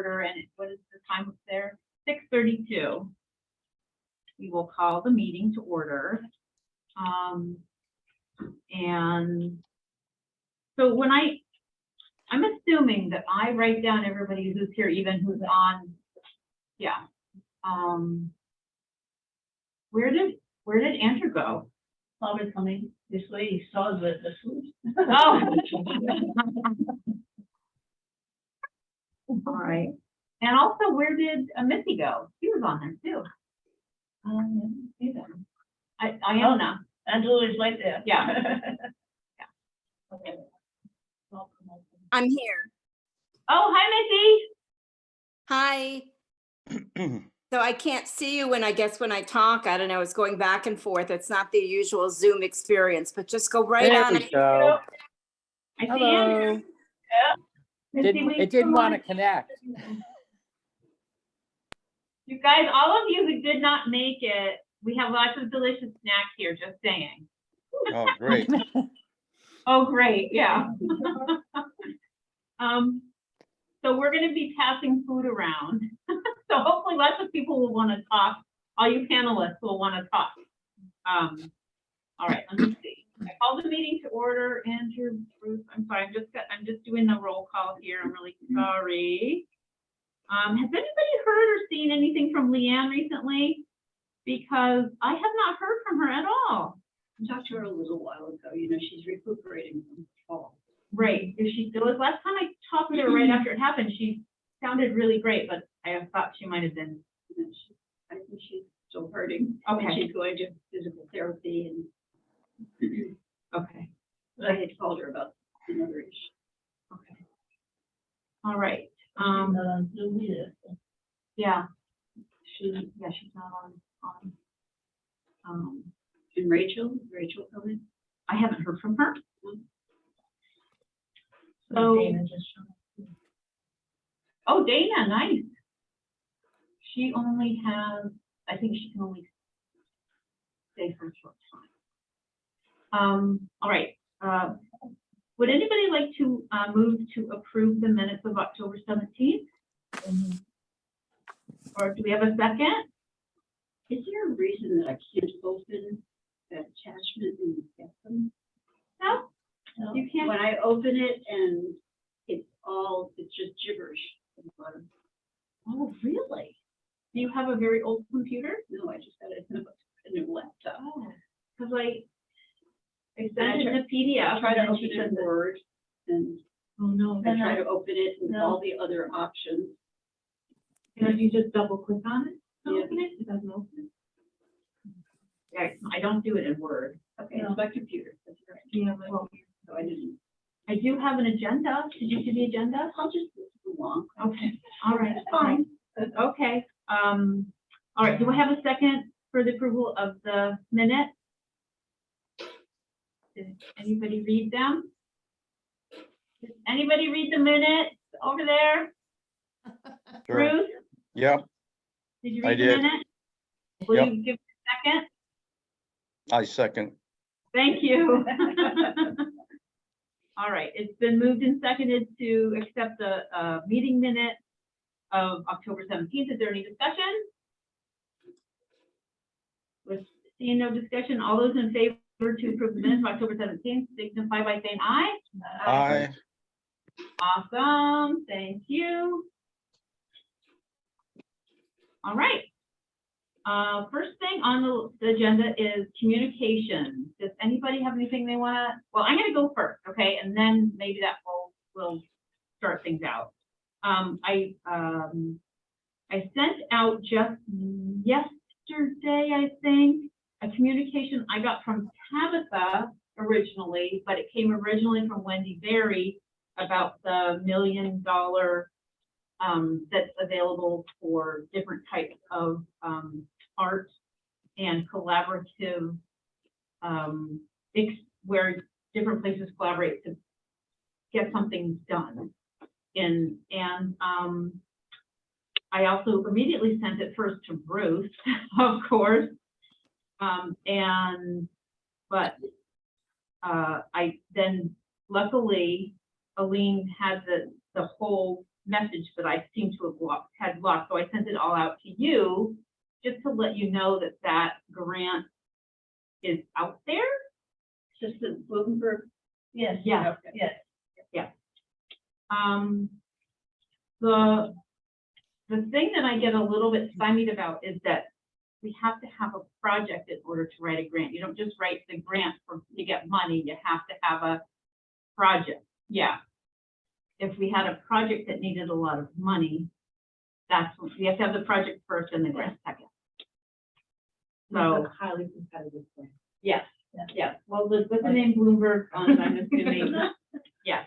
order, and what is the time up there? 6:32. We will call the meeting to order. And so when I'm assuming that I write down everybody who's here, even who's on, yeah. Where did Andrew go? Probably coming this way. He saw the food. Oh. All right. And also, where did Missy go? She was on there too. See them. Iona. Angela is right there. Yeah. Yeah. Okay. I'm here. Oh, hi, Hi. So I can't see you when I talk. I don't know, it's going back and forth. It's not the usual Zoom experience, but just go right There on. we go. Missy. I see Andrew. Hello. Missy, will you It didn't come want on? to connect. You guys, all of you who did not make it, we have lots of delicious snacks here, just saying. Oh, great. Oh, great, yeah. So we're gonna be passing food around. So hopefully lots of people will want to talk. All you panelists will want to talk. All right, let me see. I call the meeting to order. Andrew, Bruce, I'm sorry, I'm just doing the roll call here. I'm really sorry. Has anybody heard or seen anything from Leanne recently? Because I have not heard from her at all. I talked to her a little while ago. You know, she's recuperating from fall. Right, if she still is. Last time I talked to her right after it happened, she sounded really great, but I thought she might have been. I think she's still hurting. Okay. And she's going to physical therapy and Okay, I had called her about another issue. okay. All right, Zoom either. yeah. She's not on. And Rachel coming? I haven't heard from her. So, Dana just showed up. oh, Dana, nice. She only has, I think she can only stay for a short time. All right. Would anybody like to move to approve the minutes of October 17th? Or do we have a second? Is there a reason that I can't open that attachment and get them? No, No. you can't. When I open it and it's just gibberish at the bottom. Oh, really? Do you have a very old computer? No, I just got a new laptop. Oh, because I sent I it in a I PDF. try to and then open she it in sends it. Word and Oh, no. I try to open it with No. all the other options. And if you just double click on it, to Yeah. open it, it doesn't open it. Yeah, I don't do it in Word. Okay, it's my computer, that's right. Yeah, well, So I didn't, I do have an agenda. Did you do the agenda? I'll just move along. Okay, all right, It's fine. fine. Okay, all right, do I have a second for the approval of the minutes? Did anybody read them? Did anybody read the minutes over there? Sure. Bruce, Yep, did you I read the did. minutes? Will Yep. you give a second? I second. Thank you. All right, it's been moved and seconded to accept the meeting minutes of October 17th. Is there any discussion? With seeing no discussion, all those in favor to approve the minutes of October 17th, signify by saying aye. Aye. Awesome, thank you. All right. First thing on the agenda is communication. Does anybody have anything they want to, well, I'm going to go first, okay? And then maybe that will start things out. I sent out just yesterday, I think, a communication I got from Tabitha originally, but it came originally from Wendy Berry about the $1 million that's available for different types of art and collaborative, where different places collaborate to get something done. And I also immediately sent it first to Bruce, of course. But I then luckily Aline had the whole message that I seem to have had lost, so I sent it all out to you, just to let you know that that grant is out there. Just the Bloomberg. Yes. Yeah. Yes. The thing that I get a little bit stymied about is that we have to have a project in order to write a grant. You don't just write the grant to get money, you have to have a project, yeah. If we had a project that needed a lot of money, that's, we have to have the project first and the grant second. So, Highly competitive grant. yes, yes, well, with the name Bloomberg, I'm assuming, yes.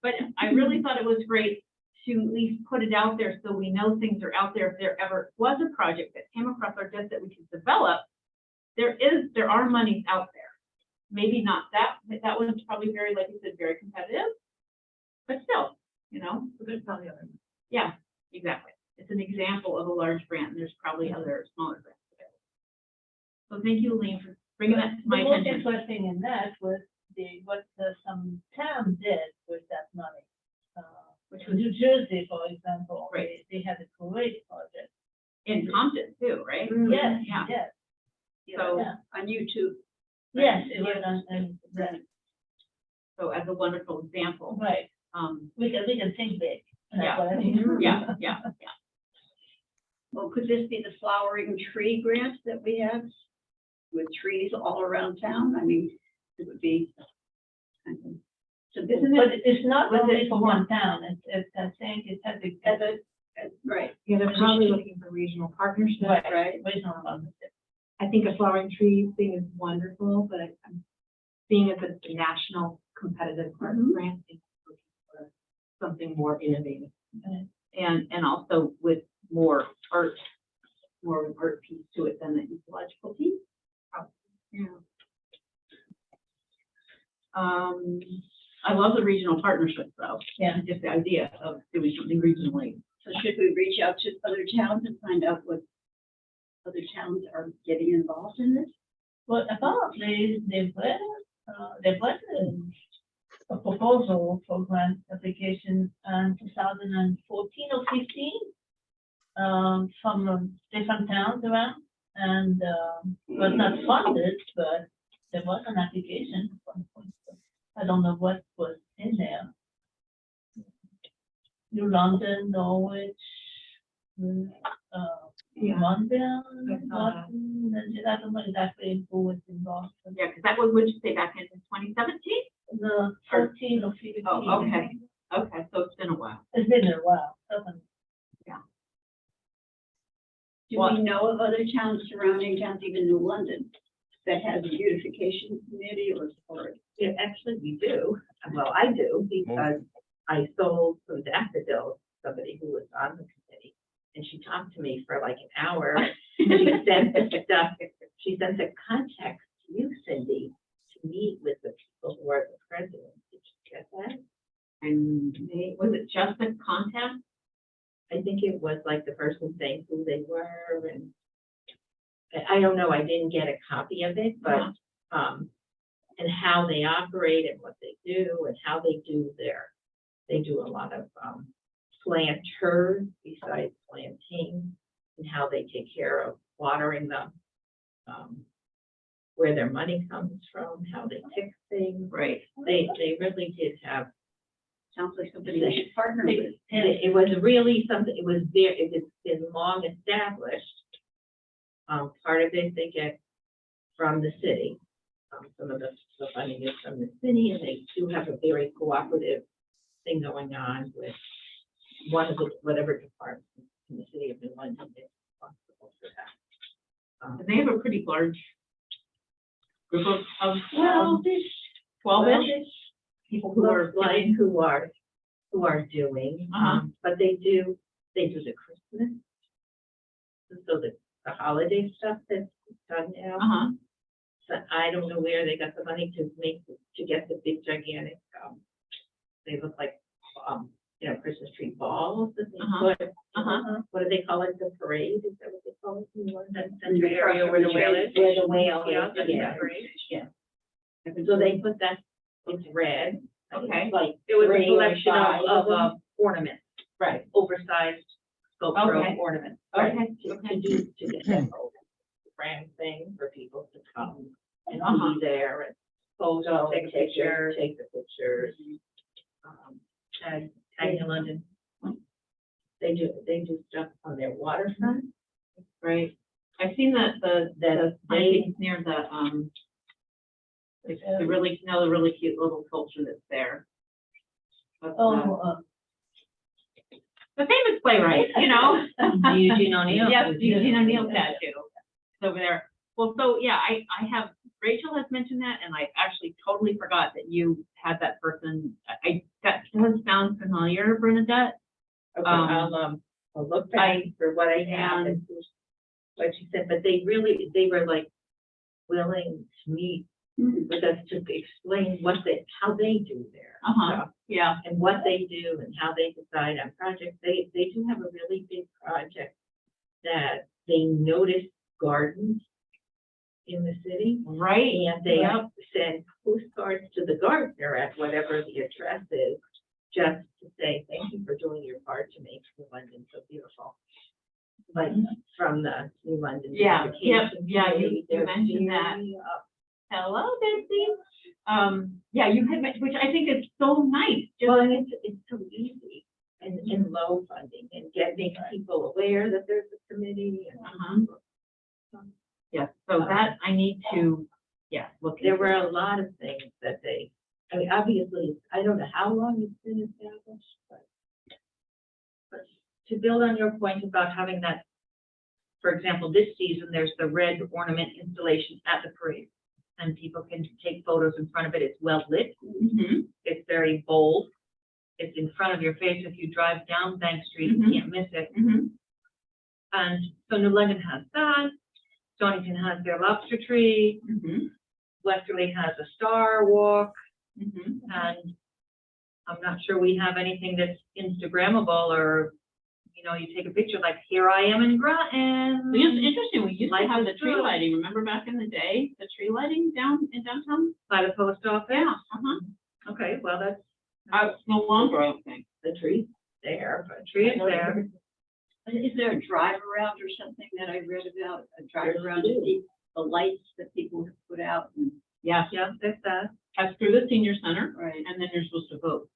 But I really thought it was great to at least put it out there so we know things are out there. If there ever was a project that came across our desk that we could develop, there are monies out there. Maybe not that one's probably very, like you said, very competitive, but still, you know. Yeah, exactly. It's an example of a large grant, and there's probably other smaller grants available. So thank you, Elaine, for bringing that to my The most attention. interesting in that was some town did with that money. Which In was New Jersey, for example, Right. they had a great project. in Compton too, right? Yes, Yeah. yes, So, yeah. On YouTube. Yes, it was right, so as a wonderful example, right. We can think big. That's Yeah. what I mean. yeah. Well, could this be the flowering tree grant that we have with trees all around town? I mean, it would be kind of simple. Isn't But it? it's not Was only it- for one town, it's, I think it has a. Right, Yeah, they're probably looking for regional partnerships. right. Regional partnership. I think a flowering tree thing is wonderful, but I'm seeing if it's a national competitive grant, I think we're looking for something more innovative. And also with more of an art piece to it than the ecological piece. Yeah. I love the regional partnerships though. Yeah. Just the idea of doing something regionally. So should we reach out to other towns and find out what other towns are getting involved in this? Well, apparently they put a proposal for grant application in 2014 or 15 from different towns around, and was not funded, but there was an application. I don't know what was in there. New London, Norwich, Montreal, Groton, and I don't know exactly who was involved. Yeah, because that was, what'd you say, back in 2017? The 14 or 15. Oh, okay. Okay, so it's been a while. It's been a while, doesn't it? Do we know of other towns surrounding towns, even New London, that has a beautification committee or? Yeah, actually, we do. Well, I do, because I sold some daffodils to somebody who was on the committee. And she talked to me for like an hour. She sent the contact to you, Cindy, to meet with the people who are the president. Did you get that? And was it just a contact? I think it was like the person saying who they were, and I don't know, I didn't get a copy of it, but, and how they operate and what they do and how they do they do a lot of, planters besides planting, and how they take care of watering them, where their money comes from, how they pick things. Right. They really did have. Sounds like somebody we should partner with. And it was really something, it's been long established. Part of it they get from the city. Some of the funding is from the city, and they do have a very cooperative thing going on with one of the, whatever departments in the city of New London is responsible for that. And they have a pretty large group of Well, 12-ish people who are like doing. who are doing, but they do the Christmas. So the holiday stuff that's done now. So I don't know where they got the money to get the big gigantic, they look like, Christmas tree balls that they put. What do they call it? The parade? Is that what they call it? In London? That's the area where the whale is. Where the whale is, Yeah, that's yeah. the parade. Yeah. So they put that, it's red. Okay. Like It was a 3 or selection 5 of them. ornaments. right, oversized sculptural Okay. ornaments. Okay, right, to okay. do, to get that whole brand thing for people to come and Uh-huh. be there and photo, take pictures, take the pictures. Tag in London. They do stuff on their waterfront. Right. I've seen the things near the really, the really cute little sculpture that's there. But, the famous playwright, you know? Eugene O'Neill. Yes, Eugene O'Neill tattoo. It's over there. Well, so, yeah, I have, Rachel has mentioned that, and I actually totally forgot that you had that person. That does sound familiar, Bernadette. Okay, I'll look back for what I have and what she said, but they were like willing to meet with us to explain how they do their stuff Yeah. and what they do and how they decide on projects. They do have a really big project that they notice gardens in the city. Right. And they send postcards to the gardener at whatever the address is, just to say, thank you for doing your part to make New London so beautiful. Like from the New London. Yeah, Beautification yeah, Committee, you they're mentioned that. very, Hello, Betsy. Yeah, you had mentioned, which I think is so nice. well, and it's so easy and low funding and making people aware that there's a committee. And Yeah, so that I need to, look. there into. were a lot of things that I mean, obviously, I don't know how long it's been established, but to build on your point about having that, for example, this season, there's the red ornament installation at the parade. And people can take photos in front of it. It's well lit. Mhm. It's very bold. It's in front of your face. If you drive down Bank Street, Mhm. you can't miss it. Mhm. And so New London has that. Stonington has their lobster tree. Mhm. Westerly has a star walk. Mhm. And I'm not sure we have anything that's Instagrammable or, you take a picture like, here I am in Groton. It's interesting, we used to Life have is the tree good. lighting, remember back in the day, the tree lighting down in downtown? By the post office. Yeah. Okay, well, that's It's no longer, I think. the tree there, but tree is there. Is there a drive around or something that I read about, a drive around to see the lights that people have put out? And Yes, Yeah, there's that. that's through the senior center, right. and then you're supposed to vote.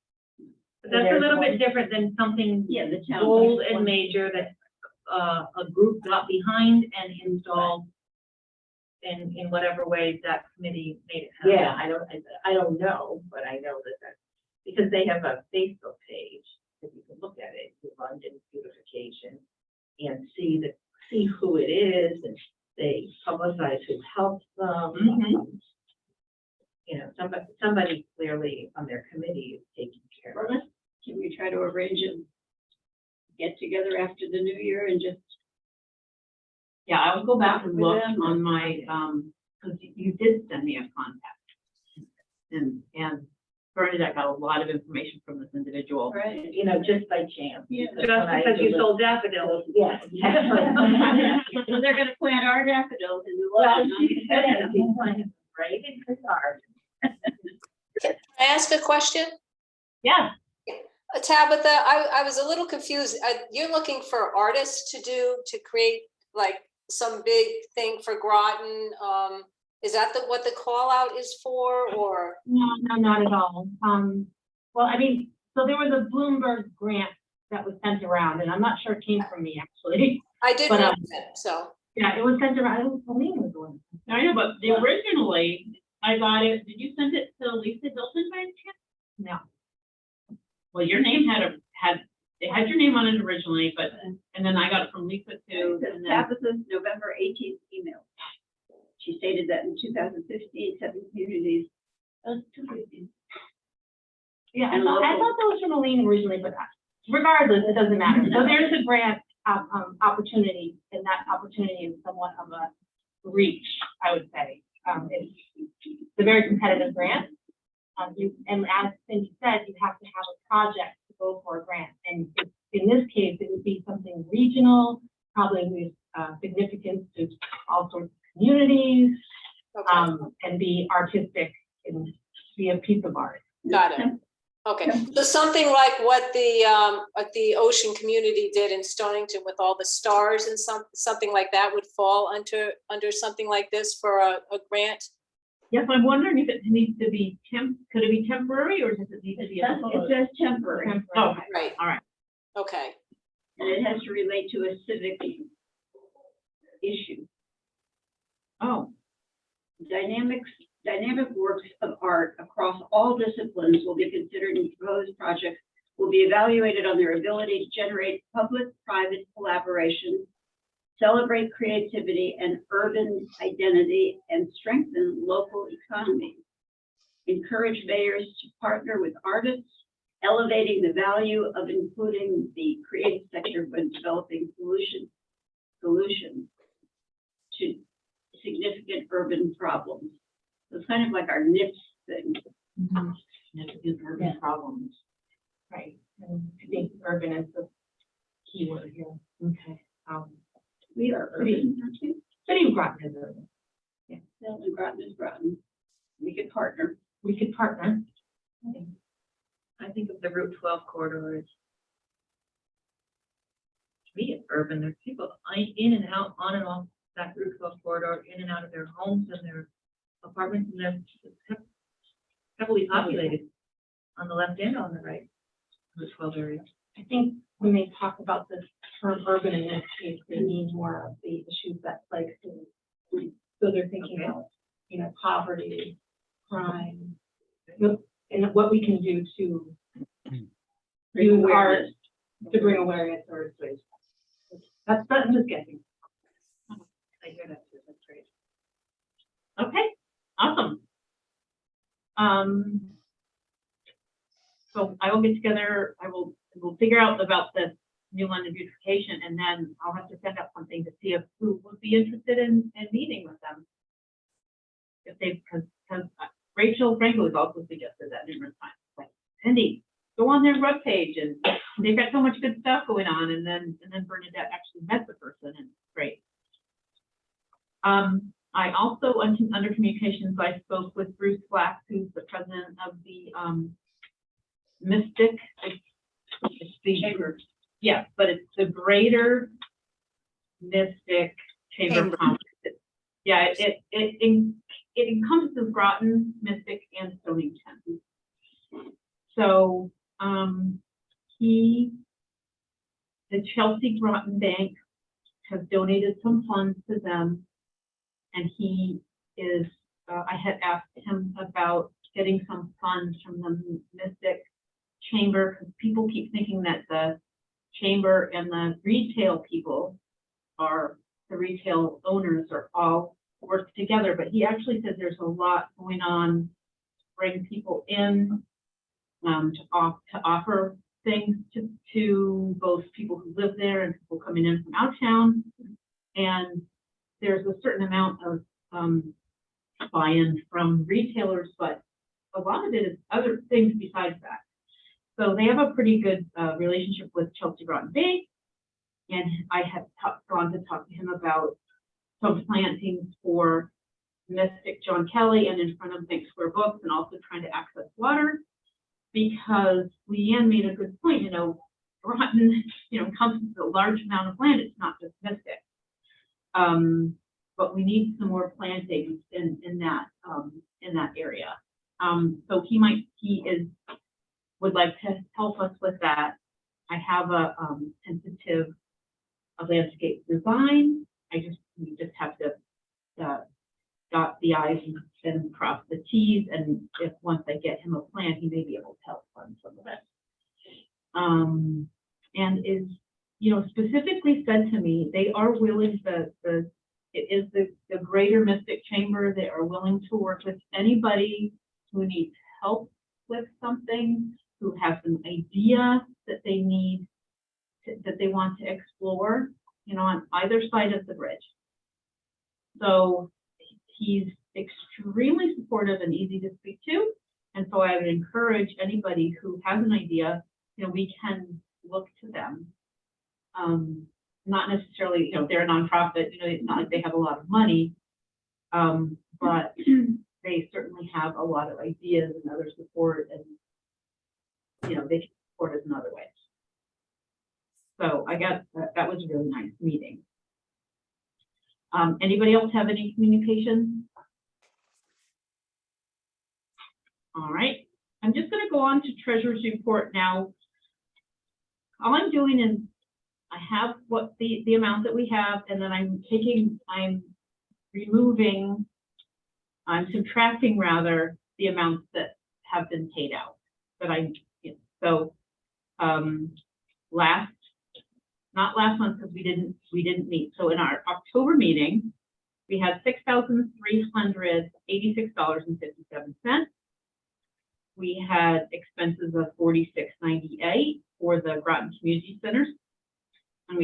But that's a little bit different than something Yeah, the town. bold and major that a group got behind and installed in whatever way that committee made it happen. Yeah. I don't know, but I know that because they have a Facebook page, if you can look at it, New London Beautification, and see who it is, and they publicize who helps them. Mhm. Somebody clearly on their committee is taking care of it. Can we try to arrange a get together after the new year and just? Yeah, I will go back and With look them, on or- my, because you did send me a contact. And Bernadette got a lot of information from this individual. Right. Just by chance. Yeah. Just because you sold daffodils. Yes. So They're gonna plant our daffodils in the. Well, she said it, right in her garden. Can I ask a question? Yeah, Tabitha, I was a little confused. You're looking for artists to create like some big thing for Groton? Is that what the call out is for, or? No, not at all. Well, I mean, so there was a Bloomberg grant that was sent around, and I'm not sure it came from me, actually. I did But, read it, so. Yeah, it was sent around, it was Colleen was the one. I know, but originally, I got it, did you send it to Lisa Hilton by any chance? No. Well, your name it had your name on it originally, but, and then I got it from Lisa too. And then, Tabitha's November 18th email. She stated that in 2015, 7 communities. Yeah, I And thought that was from Elaine originally, but regardless, it doesn't matter. So there's a grant opportunity, and that opportunity is somewhat of a reach, I would say. It's a very competitive grant. And as Cindy said, you have to have a project to go for a grant. And in this case, it would be something regional, probably with significance to all sorts of communities, Okay, and be artistic and be a piece of art. got it. Okay, so something like what the ocean community did in Stonington with all the stars and something like that would fall under something like this for a grant? Yes, I'm wondering if it needs to be could it be temporary or does it need to be? It says temporary, Oh, Right. all right. Okay, and it has to relate to a civic issue. Oh, Dynamic works of art across all disciplines will be considered in proposed projects, will be evaluated on their ability to generate public-private collaboration, celebrate creativity and urban identity, and strengthen local economies. Encourage mayors to partner with artists, elevating the value of including the creative sector when developing solutions to significant urban problems. So it's kind of like our NIPS thing. significant urban problems. Right, and I think urban is the key word here. Okay. We are urban, aren't we? City of Groton is urban. Well, and Groton is Groton. We could partner. We could partner. I think of the Route 12 corridor as, to me, it's urban. There's people in and out, on and off that Route 12 corridor, in and out of their homes and their apartments, and they're heavily populated on the left and on the right, Route 12 area. I think when they talk about the term urban in this case, they mean more of the issues that like, so they're thinking Okay. about, you know, poverty, crime, and what we can do to use art to bring awareness or persuasion. That's I'm just guessing. I hear that too. That's great. Okay, awesome. So I will get together, we'll figure out about the New London Beautification, and then I'll have to send out something to see if who would be interested in meeting with them. If they, because Rachel Franco has also suggested that numerous times, like, Cindy, go on their webpage, and they've got so much good stuff going on, and then Bernadette actually met the person, and it's great. I also, under communications, I spoke with Bruce Flax, who's the president of the Mystic. It's the Chamber. Yeah, but it's the Greater Mystic Chamber of Commerce. Yeah, it encompasses Groton, Mystic, and Stonington. So the Chelsea Groton Bank has donated some funds to them. And he is, I had asked him about getting some funds from the Mystic Chamber, because people keep thinking that the chamber and the retail people the retail owners are all work together, but he actually said there's a lot going on to bring people in, to offer things to both people who live there and people coming in from out of town. And there's a certain amount of buy-in from retailers, but a lot of it is other things besides that. So they have a pretty good relationship with Chelsea Groton Bank, and I had gone to talk to him about some plantings for Mystic John Kelly and in front of Bank Square Books, and also trying to access water, because Leanne made a good point. You know, Groton, encompasses a large amount of land. It's not just Mystic. But we need some more plantings in that area. So he would like to help us with that. I have a tentative landscape design. We just have to dot the I's and cross the T's, and if once I get him a plan, he may be able to help fund some of it. And is, specifically said to me, they are willing, it is the Greater Mystic Chamber. They are willing to work with anybody who needs help with something, who has an idea that they need, that they want to explore, on either side of the bridge. So he's extremely supportive and easy to speak to. And so I would encourage anybody who has an idea, we can look to them. Not necessarily, they're a nonprofit, it's not like they have a lot of money, but they certainly have a lot of ideas and other support, you know, they can support us in other ways. So I got, that was a really nice meeting. Anybody else have any communications? All right, I'm just gonna go on to treasurer's report now. All I'm doing is I have what the amount that we have, and then I'm removing, I'm subtracting rather the amounts that have been paid out. But not last month because we didn't meet. So in our October meeting, we had $6,386.57. We had expenses of $46.98 for the Groton Community Centers. And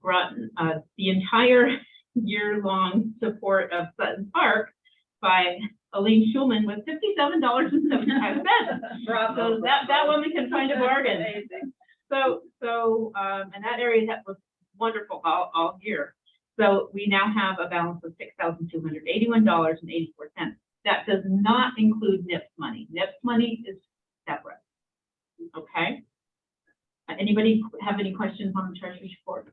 Groton, the entire year-long support of Sutton Park by Elaine Schulman was $57.75. Bravo. So that woman can find a bargain. Amazing. So, and that area that was wonderful all year. So we now have a balance of $6,281.84. That does not include NIPS money. NIPS money is separate. Okay. Anybody have any questions on the treasurer's report?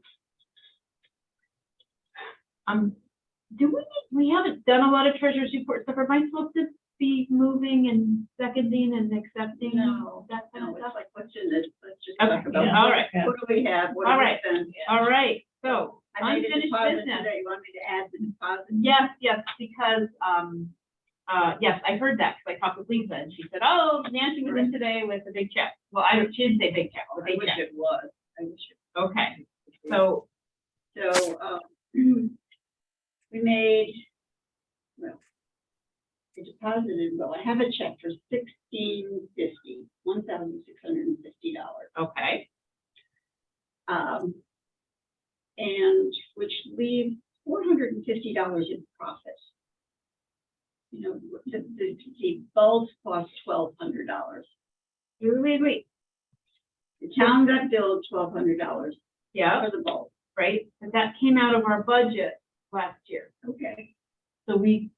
We haven't done a lot of treasurer's reports, so am I supposed to be moving and seconding and accepting? No, that kind of No, stuff? it's like, what's in this? Let's just Okay, talk about. all right. What do we have? What All do we right. spend? All right, so I made a unfinished deposit business. today. You want me to add the deposit? Yes, because, yes, I heard that, because I talked with Lisa, and she said, oh, Nancy was in today with a big check. Well, she didn't say big check, I but big wish check. it was. I wish it. Okay, so, We made, well, I deposited, well, I have a check for $1,650. okay, And which leaves $450 in profit. You know, the bulbs cost $1,200. wait, The town got billed $1,200 yeah, for the bulb. right, but that came out of our budget last year, Okay, so we've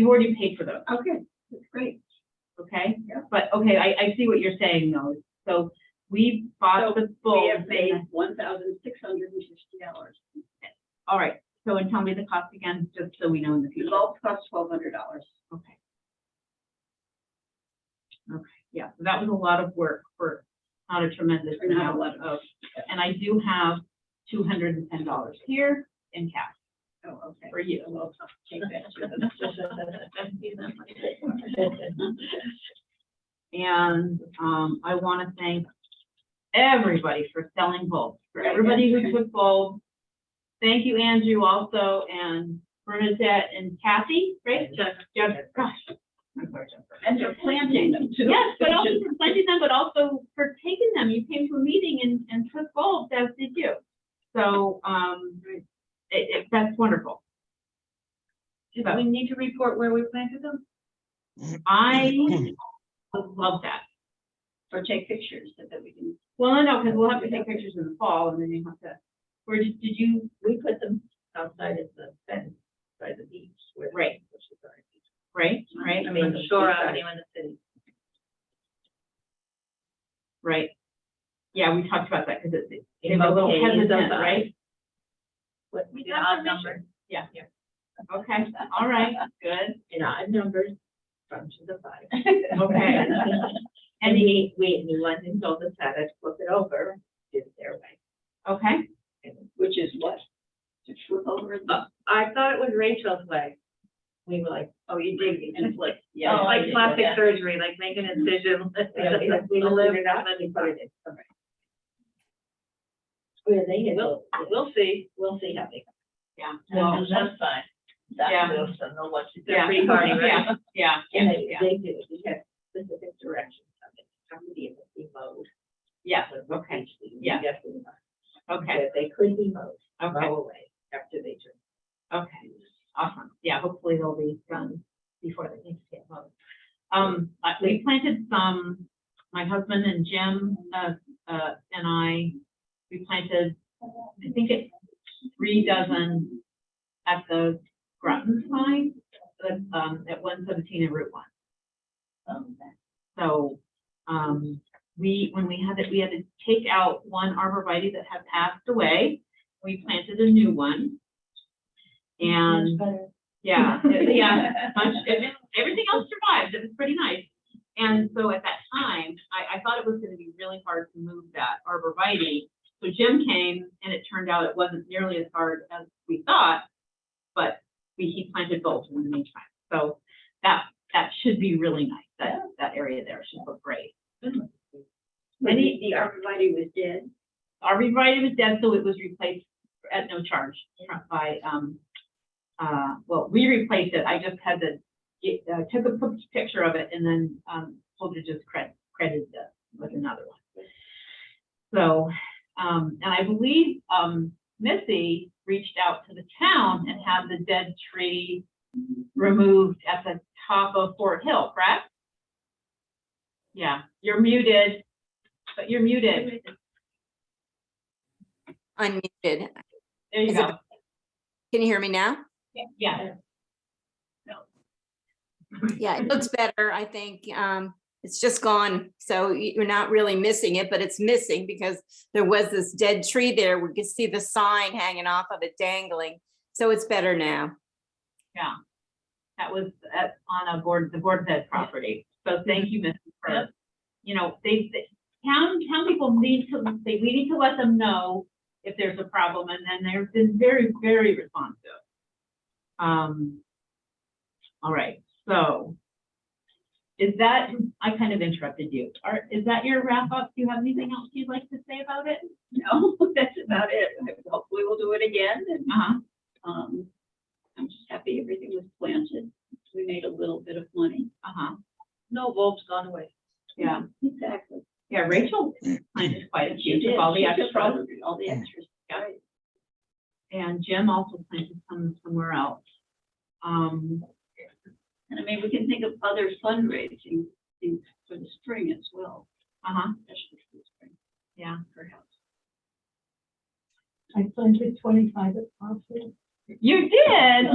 already paid for those, okay, that's great. okay? Yeah. But, okay, I see what you're saying, though, so we bought the We bulbs. have made $1,650. All right, so and tell me the cost again, just so we know in the The future. bulbs cost $1,200. Okay. Okay, yeah, so that was a lot of work for not a tremendous For not a amount lot of, and I do have $210 here in cash Oh, okay. for you. Well, I'll take that too. And I want to thank everybody for selling bulbs, for everybody who took bulbs. Thank you, Andrew, also, and Bernadette and Kathy, right? Jeff, gosh, I'm sorry, Jennifer. And they're planting them too. Yes, but also for planting them, but also for taking them. You came to a meeting and took bulbs, as did you. So, that's wonderful. Did we need to report where we planted them? I love that. Or take pictures so that we can. Well, no, because we'll have to take pictures in the fall, and then you have to, where did you, We put them outside of the fence by the beach. where the Right. bushes are. right, I mean, the shore avenue in the city. right? Yeah, we talked about that, because it's a In little both cases, hesitant, right? What, We the got odd permission. number? Yeah. Okay, all right, good. In odd numbers, from to the 5. Okay. And we went and told us how to flip it over, did it their way. Okay, Which is what? To flip over the. I thought it was Rachel's way. We were like, Oh, you dig and flip. it's like plastic surgery, like make an incision. We live it out and then we put it in. We'll see how they. yeah. Well, that's fine. Yeah. That's they'll know what to do. They're pretty hardy, right? Yeah, And yeah, they do, we have specific directions of it, how to be able to be mowed. yeah, So we'll okay, teach them, yeah. yes, we are. okay, That they could be mowed, okay, mow away after they turn. okay, awesome. Yeah, hopefully they'll be done before they need to get mowed. We planted some, my husband and Jim, and we planted, I think it's 3 dozen at the Groton sign, at 117 and Route 1. So, when we had to take out one arborvitae that had passed away. We planted a new one. And yeah, everything else survived. It was pretty nice. And so at that time, I thought it was going to be really hard to move that arborvitae. So Jim came, and it turned out it wasn't nearly as hard as we thought, but he planted both in the meantime. So that should be really nice. That area there should look great. The arborvitae was dead. Arborvitae was dead, so it was replaced at no charge by, well, we replaced it. I just had to took a picture of it and then told her just credited it with another one. So, and I believe Missy reached out to the town and had the dead tree removed at the top of Fort Hill, correct? Yeah, you're muted, but you're muted. Unmuted. There you Is go. Can you hear me now? Yeah. Yeah, it looks better, I think. It's just gone, so you're not really missing it, but it's missing because there was this dead tree there. We could see the sign hanging off of it dangling, so it's better now. Yeah, that was on the Board of Ed property. So thank you, Mrs. for, town people we need to let them know if there's a problem, and then they've been very, very responsive. All right, so I kind of interrupted you. Is that your wrap up? Do you have anything else you'd like to say about it? No, that's about it. Hopefully we'll do it again. And, I'm just happy everything was planted. We made a little bit of money. No bulbs gone away. Yeah. Exactly. Yeah, Rachel planted quite a few, She took did. all the She took extras. all the extras. Right. And Jim also planted some somewhere else. And I mean, we can think of other fundraising things for the spring as well, especially for the spring. Yeah. Perhaps. I planted 25 at Austin. You did?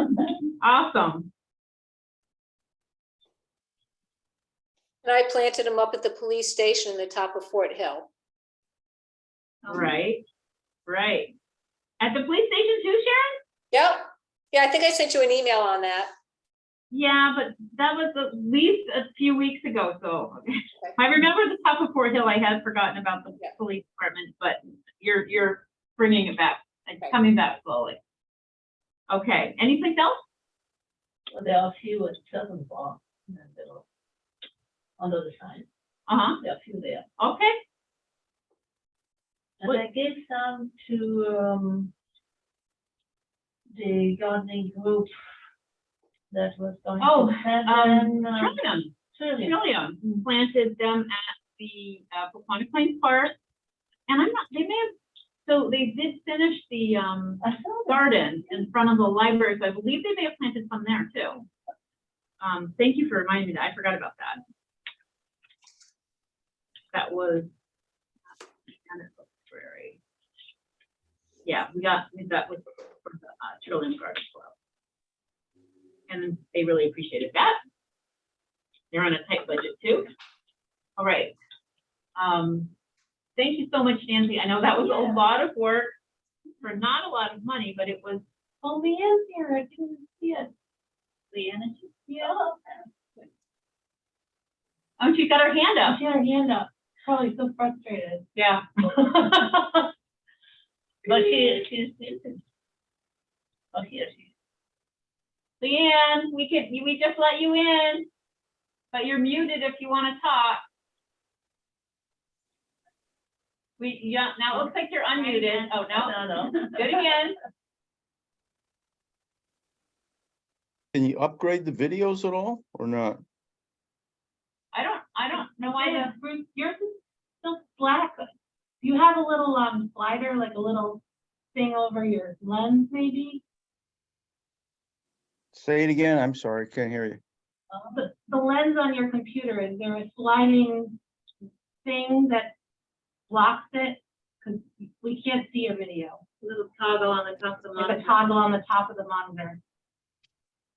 Awesome. And I planted them up at the police station in the top of Fort Hill. Right. At the police station too, Sharon? Yep. Yeah, I think I sent you an email on that. Yeah, but that was at least a few weeks ago, so I remember the top of Fort Hill. I had forgotten about the police department, but you're bringing it back, coming back slowly. Okay, anything else? Well, there are a few at 7 o'clock in the middle, under the sign. There are a few there. Okay. And I gave some to the gardening group that was going to have Trillium planted them at the Paquonic Plains Park, and they did finish the garden in front of the library, so I believe they may have planted some there too. Thank you for reminding me that. I forgot about that. That was yeah, we got with the Trillium Garden Club, and they really appreciated that. They're on a tight budget too. All right. Thank you so much, Nancy. I know that was a lot of work for not a lot of money, but it was. Oh, Leanne's here. I didn't see it. Leanne, yeah. Oh, she got her hand up. She had her hand up. Probably so frustrated. Yeah. But she's oh, here she is. Leanne, we just let you in, but you're muted if you want to talk. Now it looks like you're unmuted. Oh, no. No. Do it again. Can you upgrade the videos at all or not? I don't know why Yours is still black. You have a little slider, like a little thing over your lens, maybe? Say it again. I'm sorry, can't hear you. The lens on your computer, is there a sliding thing that blocks it? Because we can't see your video. A little toggle on the top of the monitor. Like a toggle on the top of the monitor.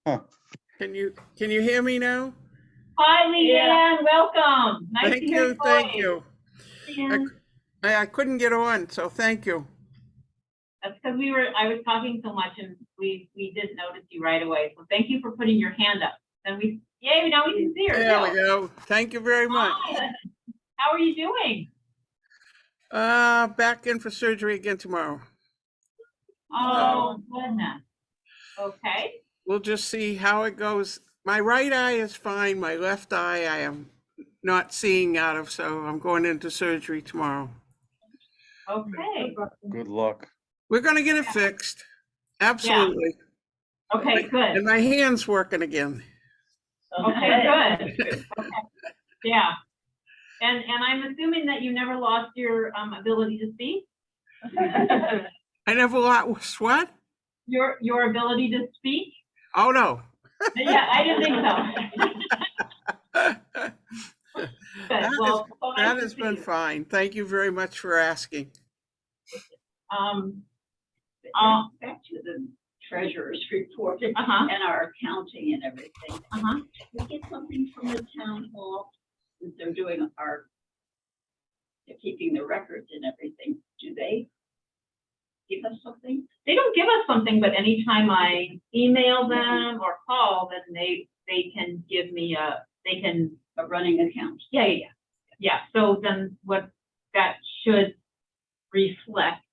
Huh. Can you hear me now? Hi, Leanne, welcome. Nice to Thank hear your you, thank voice. you. Leanne. I couldn't get on, so thank you. That's because I was talking so much and we didn't notice you right away. So thank you for putting your hand up. Then yay, now we can see her. There we too. go. Thank you very much. Hi. How are you doing? Back in for surgery again tomorrow. Oh, goodness. Okay. We'll just see how it goes. My right eye is fine. My left eye, I am not seeing out of, so I'm going into surgery tomorrow. Okay. Good luck. We're gonna get it fixed. Absolutely. Okay, And good. my hand's working again. Okay, good. Okay. Yeah. And I'm assuming that you never lost your ability to speak? I never lost what? Your ability to speak? Oh, no. Yeah, I didn't think so. Good. Well, so nice That to has see been you. fine. Thank you very much for asking. Back to the treasurer's report and Uh-huh. our accounting and everything. Uh-huh. We get something from the town hall, since they're keeping the records and everything. Do they give us something? They don't give us something, but anytime I email them or call, then they can give me A running account? Yeah, so then what that should reflect,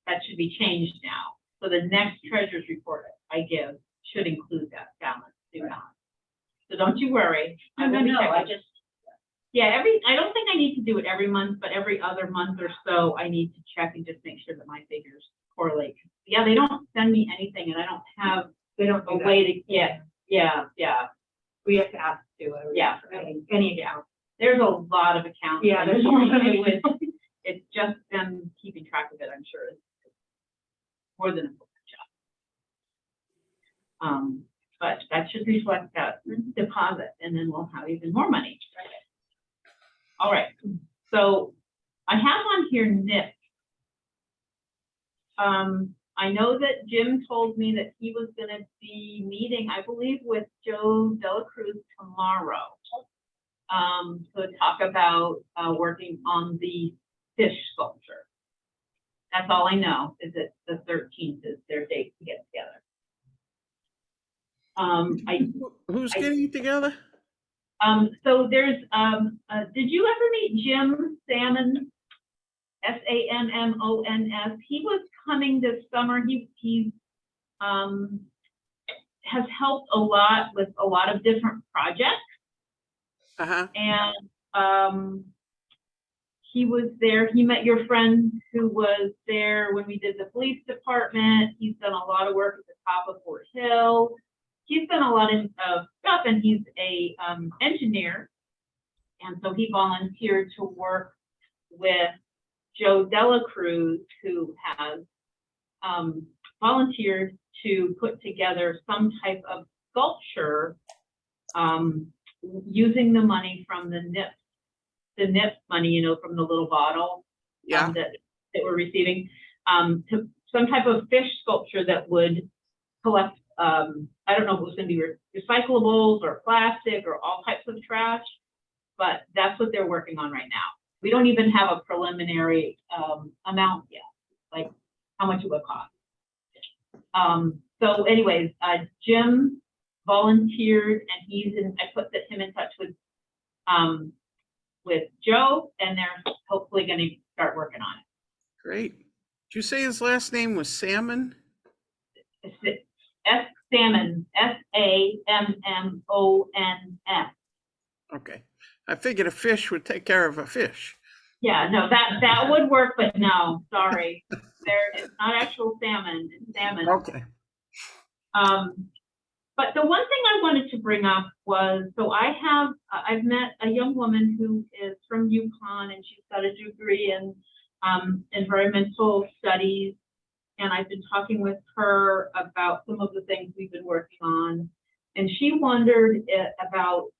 that should be changed now. So the next treasurer's report I give should include that balance, new balance. So don't you worry. I will be checking. Yeah, I don't think I need to do it every month, but every other month or so, I need to check and just make sure that my figures correlate. Yeah, they don't send me anything and I don't have a way to get, yeah. We have to ask to. Yeah. Any account. There's a lot of accounts. Yeah, there's a lot of it. It's just them keeping track of it, I'm sure. Is more than a full-time job. But that should reflect that deposit and then we'll have even more money. All right, so I have on here NIP. I know that Jim told me that he was gonna be meeting, I believe, with Joe Dela Cruz tomorrow. To talk about, working on the fish sculpture. That's all I know, is that the 13th is their date to get together. Who's getting together? So there's, did you ever meet Jim Salmon? Sammons. He was coming this summer. He has helped a lot with a lot of different projects. Uh-huh. And he was there. He met your friend who was there when we did the police department. He's done a lot of work at the top of Fort Hill. He's done a lot of stuff, and he's a engineer. And so he volunteered to work with Joe Dela Cruz, who has volunteered to put together some type of sculpture using the money from the NIP money, you know, from the little bottle that we're receiving, to some type of fish sculpture that would collect, I don't know if it was going to be recyclables or plastic or all types of trash, but that's what they're working on right now. We don't even have a preliminary amount yet, like how much it would cost. So anyways, Jim volunteered and I put him in touch with Joe, and they're hopefully going to start working on it. Great. Did you say his last name was Salmon? Salmon, Sammons. Okay. I figured a fish would take care of a fish. Yeah, no, that would work, but no, sorry. It's not actual salmon, it's salmon. Okay. But the one thing I wanted to bring up was, so I've met a young woman who is from UConn, and she's got a degree in environmental studies. And I've been talking with her about some of the things we've been working on. And she wondered about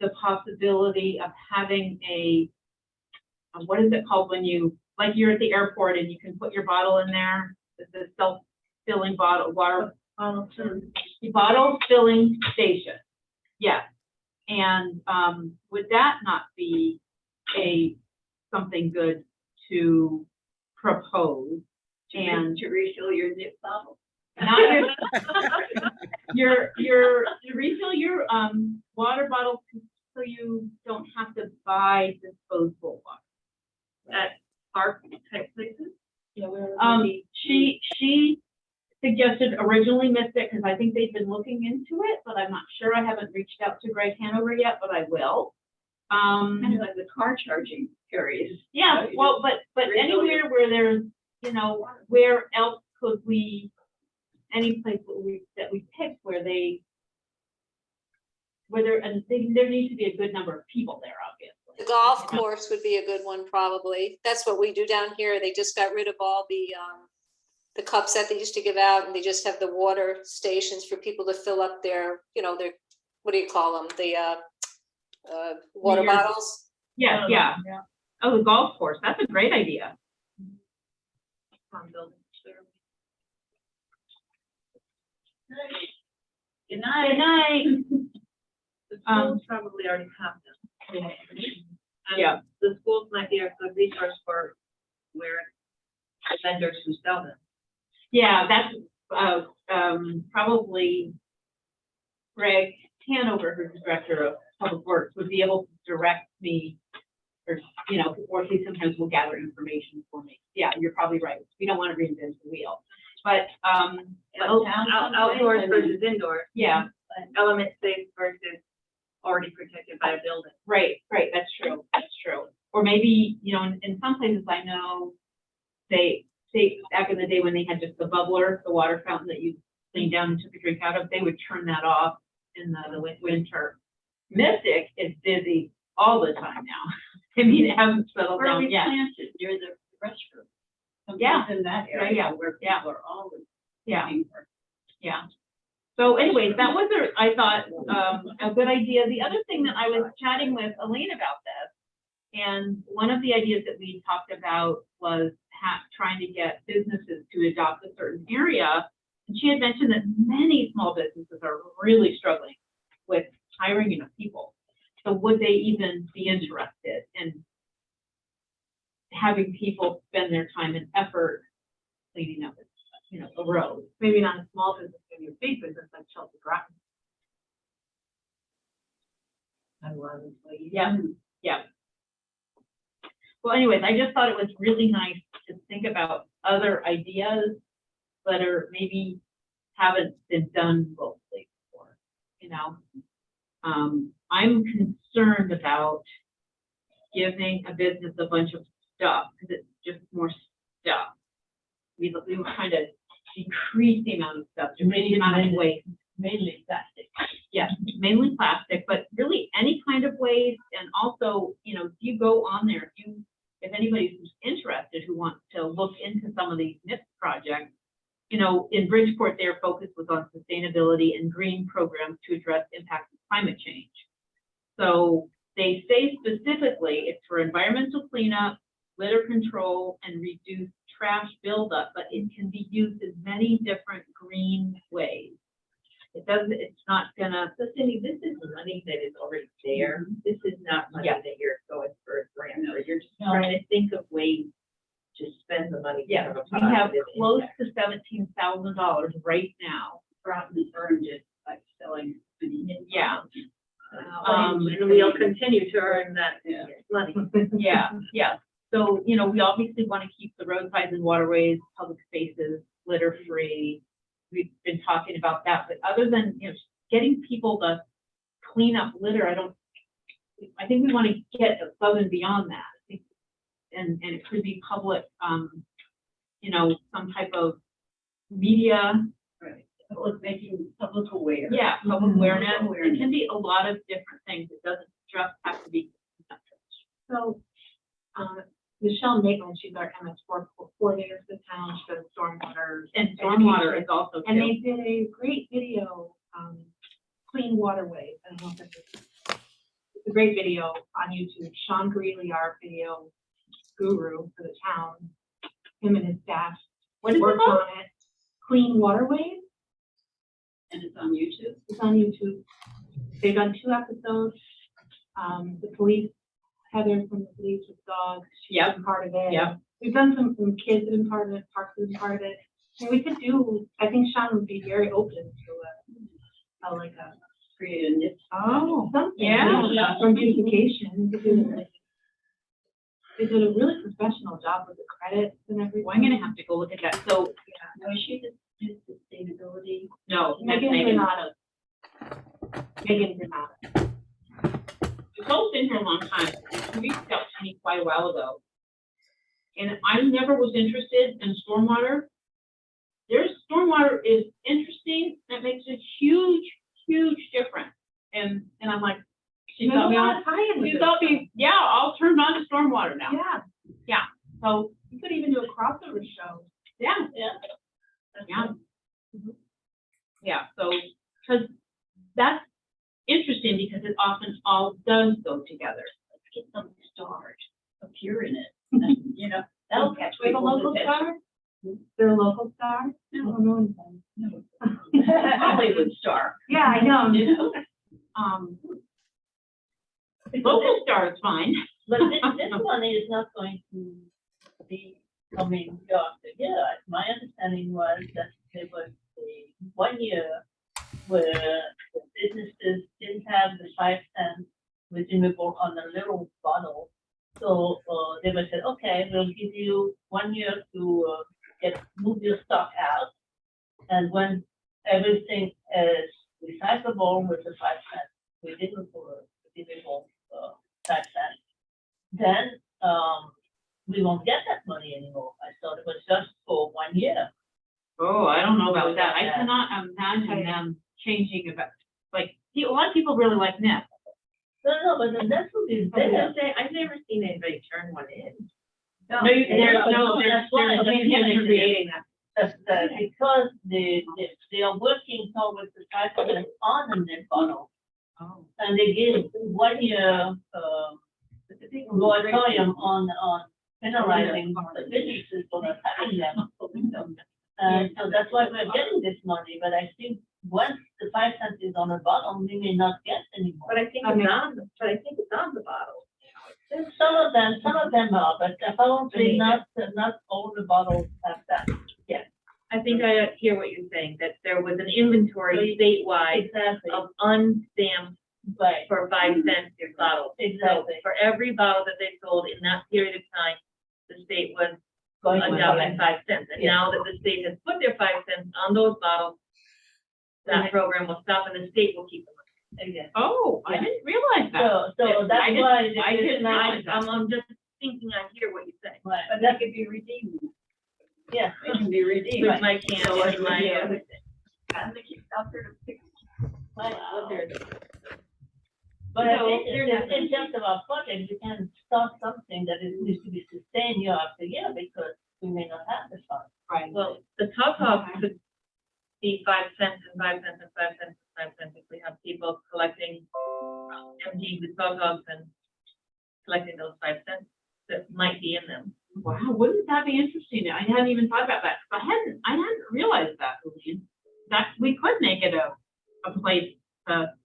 the possibility of having what is it called when you're at the airport and you can put your bottle in there? It's a self-filling bottle filling station. Yes. And, would that not be something good to propose? And To refill your nip bottle. not to refill your, water bottle so you don't have to buy disposable water. At park type places? Yeah, we're. She suggested originally Mystic, because I think they've been looking into it, but I'm not sure. I haven't reached out to Greg Hanover yet, but I will. Kind of like the car charging areas. Yeah, well, but anywhere where there's, where else could we, any place that we pick where there needs to be a good number of people there, obviously. The golf course would be a good one, probably. That's what we do down here. They just got rid of all the cups that they used to give out, and they just have the water stations for people to fill up their, their, what do you call them? The water Your- bottles. Yeah, yeah. Oh, the golf course. That's a great idea. Good Good night. night. The schools probably already have them. Yeah. The schools might be a good resource for where vendors who sell them. Yeah, that's, probably Greg Hanover, who's the director of public works, would be able to direct me, or, or he sometimes will gather information for me. Yeah, you're probably right. We don't want to reinvent the wheel, but, Outdoors versus indoors, yeah, element safe versus already protected by a building. right, that's true, Or maybe, in some places I know, they back in the day when they had just the bubbler, the water fountain that you cleaned down and took a drink out of, they would turn that off in the winter. Mystic is busy all the time now. I mean, it hasn't settled Where down we yet. planted near the restroom. Yeah. In that Yeah, area yeah, where yeah. people are always Yeah, looking for. yeah. So anyways, that was, I thought, a good idea. The other thing that I was chatting with Elaine about this, and one of the ideas that we talked about was trying to get businesses to adopt a certain area. And she had mentioned that many small businesses are really struggling with hiring enough people. So would they even be interested in having people spend their time and effort cleaning up, the road? Maybe not a small business, maybe a big business like Chelsea Groton. Yeah, yeah. Well, anyways, I just thought it was really nice to think about other ideas that are maybe haven't been done locally before, I'm concerned about giving a business a bunch of stuff, because it's just more stuff. We were trying to decrease the amount of stuff, decrease the amount of waste. Mainly plastic. Yes, mainly plastic, but really any kind of waste. And also, if you go on there, if anybody who's interested who wants to look into some of these NIPS projects, in Bridgeport, their focus was on sustainability and green programs to address impacts of climate change. So they say specifically it's for environmental cleanup, litter control, and reduce trash buildup, but it can be used in many different green ways. It's not gonna. So Cindy, this is money that is already there. This is not money Yeah. that you're going for a grant, or you're just No. trying to think of ways to spend the money. to Yeah, have a we have positive close impact. to $17,000 right now. Groton earned it by selling. Yeah. And we'll continue to earn that Yeah. money. Yeah. So, we obviously want to keep the roadsides and waterways, public spaces, litter free. We've been talking about that, but other than, getting people to clean up litter, I think we want to get above and beyond that. And it could be public, some type of media. Right. Making public aware. Yeah, public awareness. It Awareness. can be a lot of different things. It doesn't just have to be. So, Michelle Maitland, she's our MS4 coordinator for the town, she does stormwater. And stormwater is also. And too. they did a great video, Clean Waterways. I don't know if it's a great video on YouTube. Sean Greeley, our video guru for the town, him and his staff What is it worked called? on it. Clean Waterways, And it's on YouTube. it's on YouTube. they've done 2 episodes. The police, Heather from the police with dogs, she's Yep. been part of it. Yep. We've done some kids have been part of it, Parks have been part of it. And we could do, I think Sean would be very open to like a Create a niche. Oh, something. yeah. From beautification. They did a really professional job with the credits and everything. Well, I'm gonna have to go look at that. So, Now, is she just do sustainability? no, that's Megan Megan. Granado. Megan Granado. Nicole's been here a long time. She reached out to me quite a while ago. And I never was interested in stormwater. Their stormwater is interesting. That makes a huge, huge difference. And I'm like, she got me on. She got me, yeah, I'll turn on to stormwater now. Yeah. Yeah. So, You could even do a crossover show. yeah. Yeah. Yeah. Yeah, so, because that's interesting because it often all does go together. Let's get some stars appear in it. You know, Oh, that'll catch we have a people's local attention. star? They're a local star? I don't know anything. Hollywood star. Yeah, I know. Local star is fine. But this money is not going to be coming after year. My understanding was that there was a 1 year where the businesses didn't have the 5 cents redeemable on a little bottle. So they would say, okay, we'll give you 1 year to move your stock out. And when everything is recyclable with the 5 cents redeemable 5 cents, then we won't get that money anymore. I thought it was just for 1 year. Oh, I don't know about that. I cannot imagine them changing about, like, a lot of people really like NIP. No, but then that's what is I was there. gonna say, I've never seen anybody turn one in. No, there's That's why I think they're creating that. because they are working towards the 5 cents on the net bottle. Oh. And they give 1 year moratorium on penalizing the businesses for not having them. And so that's why we're getting this money, but I think once the 5 cents is on the bottle, we may not get anymore. But I think it's on, the bottle. Some of them are, but apparently not all the bottles have that. I think I hear what you're saying, that there was an inventory statewide Exactly, of unstamped right, for 5 cents bottles. So exactly. for every bottle that they sold in that period of time, the state was Going to adopting 5 cents. And now that the state has put their 5 cents on those bottles, that program will stop and the state will keep them. Again. Oh, I didn't realize that. So that's I didn't- why. I didn't realize that. I'm just thinking I hear what you say. Right, But that could be redeemed. yeah. It can be redeemed. With my can and my, And they keep out there to pick. Right. What they're- But I So think they're in definitely- terms of our project, we can start something that is needs to be sustained year after year because we may not have the funds. Right. well, the top could be 5 cents and 5 cents and 5 cents and 5 cents if we have people collecting empty with photos and collecting those 5 cents that might be in them. Wow, wouldn't that be interesting? I hadn't even thought about that. I hadn't realized that, Louise. That we could make it a place to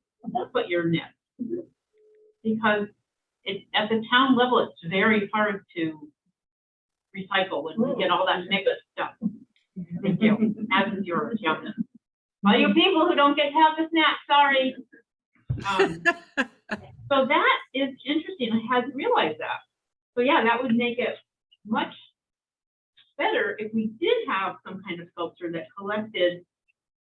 put your NIP. Because it's at the town level, it's very hard to recycle when we get all that mixed stuff. Thank you, as is yours, Youngman. All you people who don't get to have the snack, sorry. So that is interesting. I hadn't realized that. So yeah, that would make it much better if we did have some kind of sculpture that collected,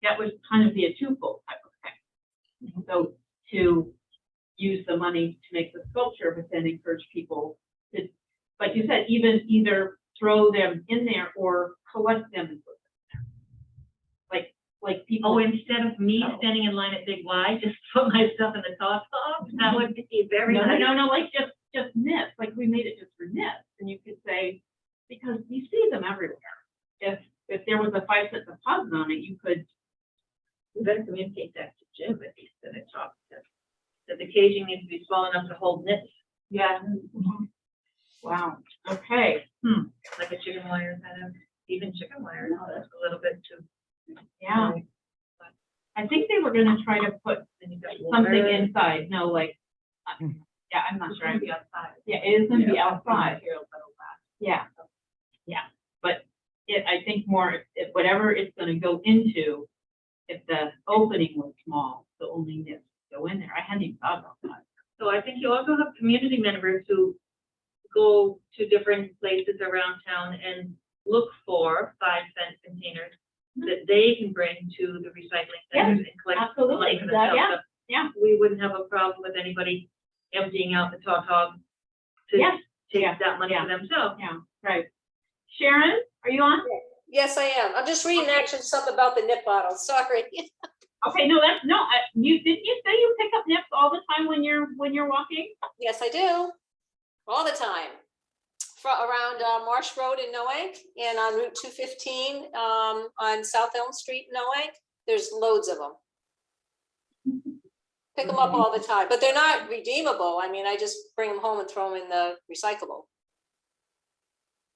that would kind of be a twofold type of thing. So to use the money to make the sculpture, but then encourage people to, like you said, even either throw them in there or collect them and put them there. Like people. Oh, instead of me standing in line at Big Y, just put my stuff in the top box, that would be very No, nice. no, like just NIPS, like we made it just for NIPS, and you could say, because you see them everywhere. If there was a 5 cent deposit on it, you could. We better communicate that to Jim if he's gonna talk to, that the caging needs to be small enough to hold nits, Yeah. Wow, okay, like a chicken wire kind of, even chicken wire, no, that's a little bit too. yeah. I think they were gonna try to put And you got something water. inside, no, like, yeah, I'm not It's sure. gonna be outside. Yeah, it is gonna be outside, Material that'll last. yeah, yeah, but I think more, if whatever it's gonna go into, if the opening was small, the only nips go in there, I hadn't even thought about that. So I think you also have community members who go to different places around town and look for 5-cent containers that they can bring to the recycling centers and collect the Absolutely, money for themselves. yeah, So yeah. We wouldn't have a problem with anybody emptying out the tautog to Yes, take yeah, that money yeah. for themselves. Yeah, right. Sharon, are you on? Yes, I am. I'm just reading actually something about the nip bottles, sorry. Okay, no, didn't you say you pick up nips all the time when you're walking? Yes, I do, all the time. Around Marsh Road in Noank and on Route 215 on South Elm Street in Noank, there's loads of them. Pick them up all the time, but they're not redeemable. I mean, I just bring them home and throw them in the recyclable.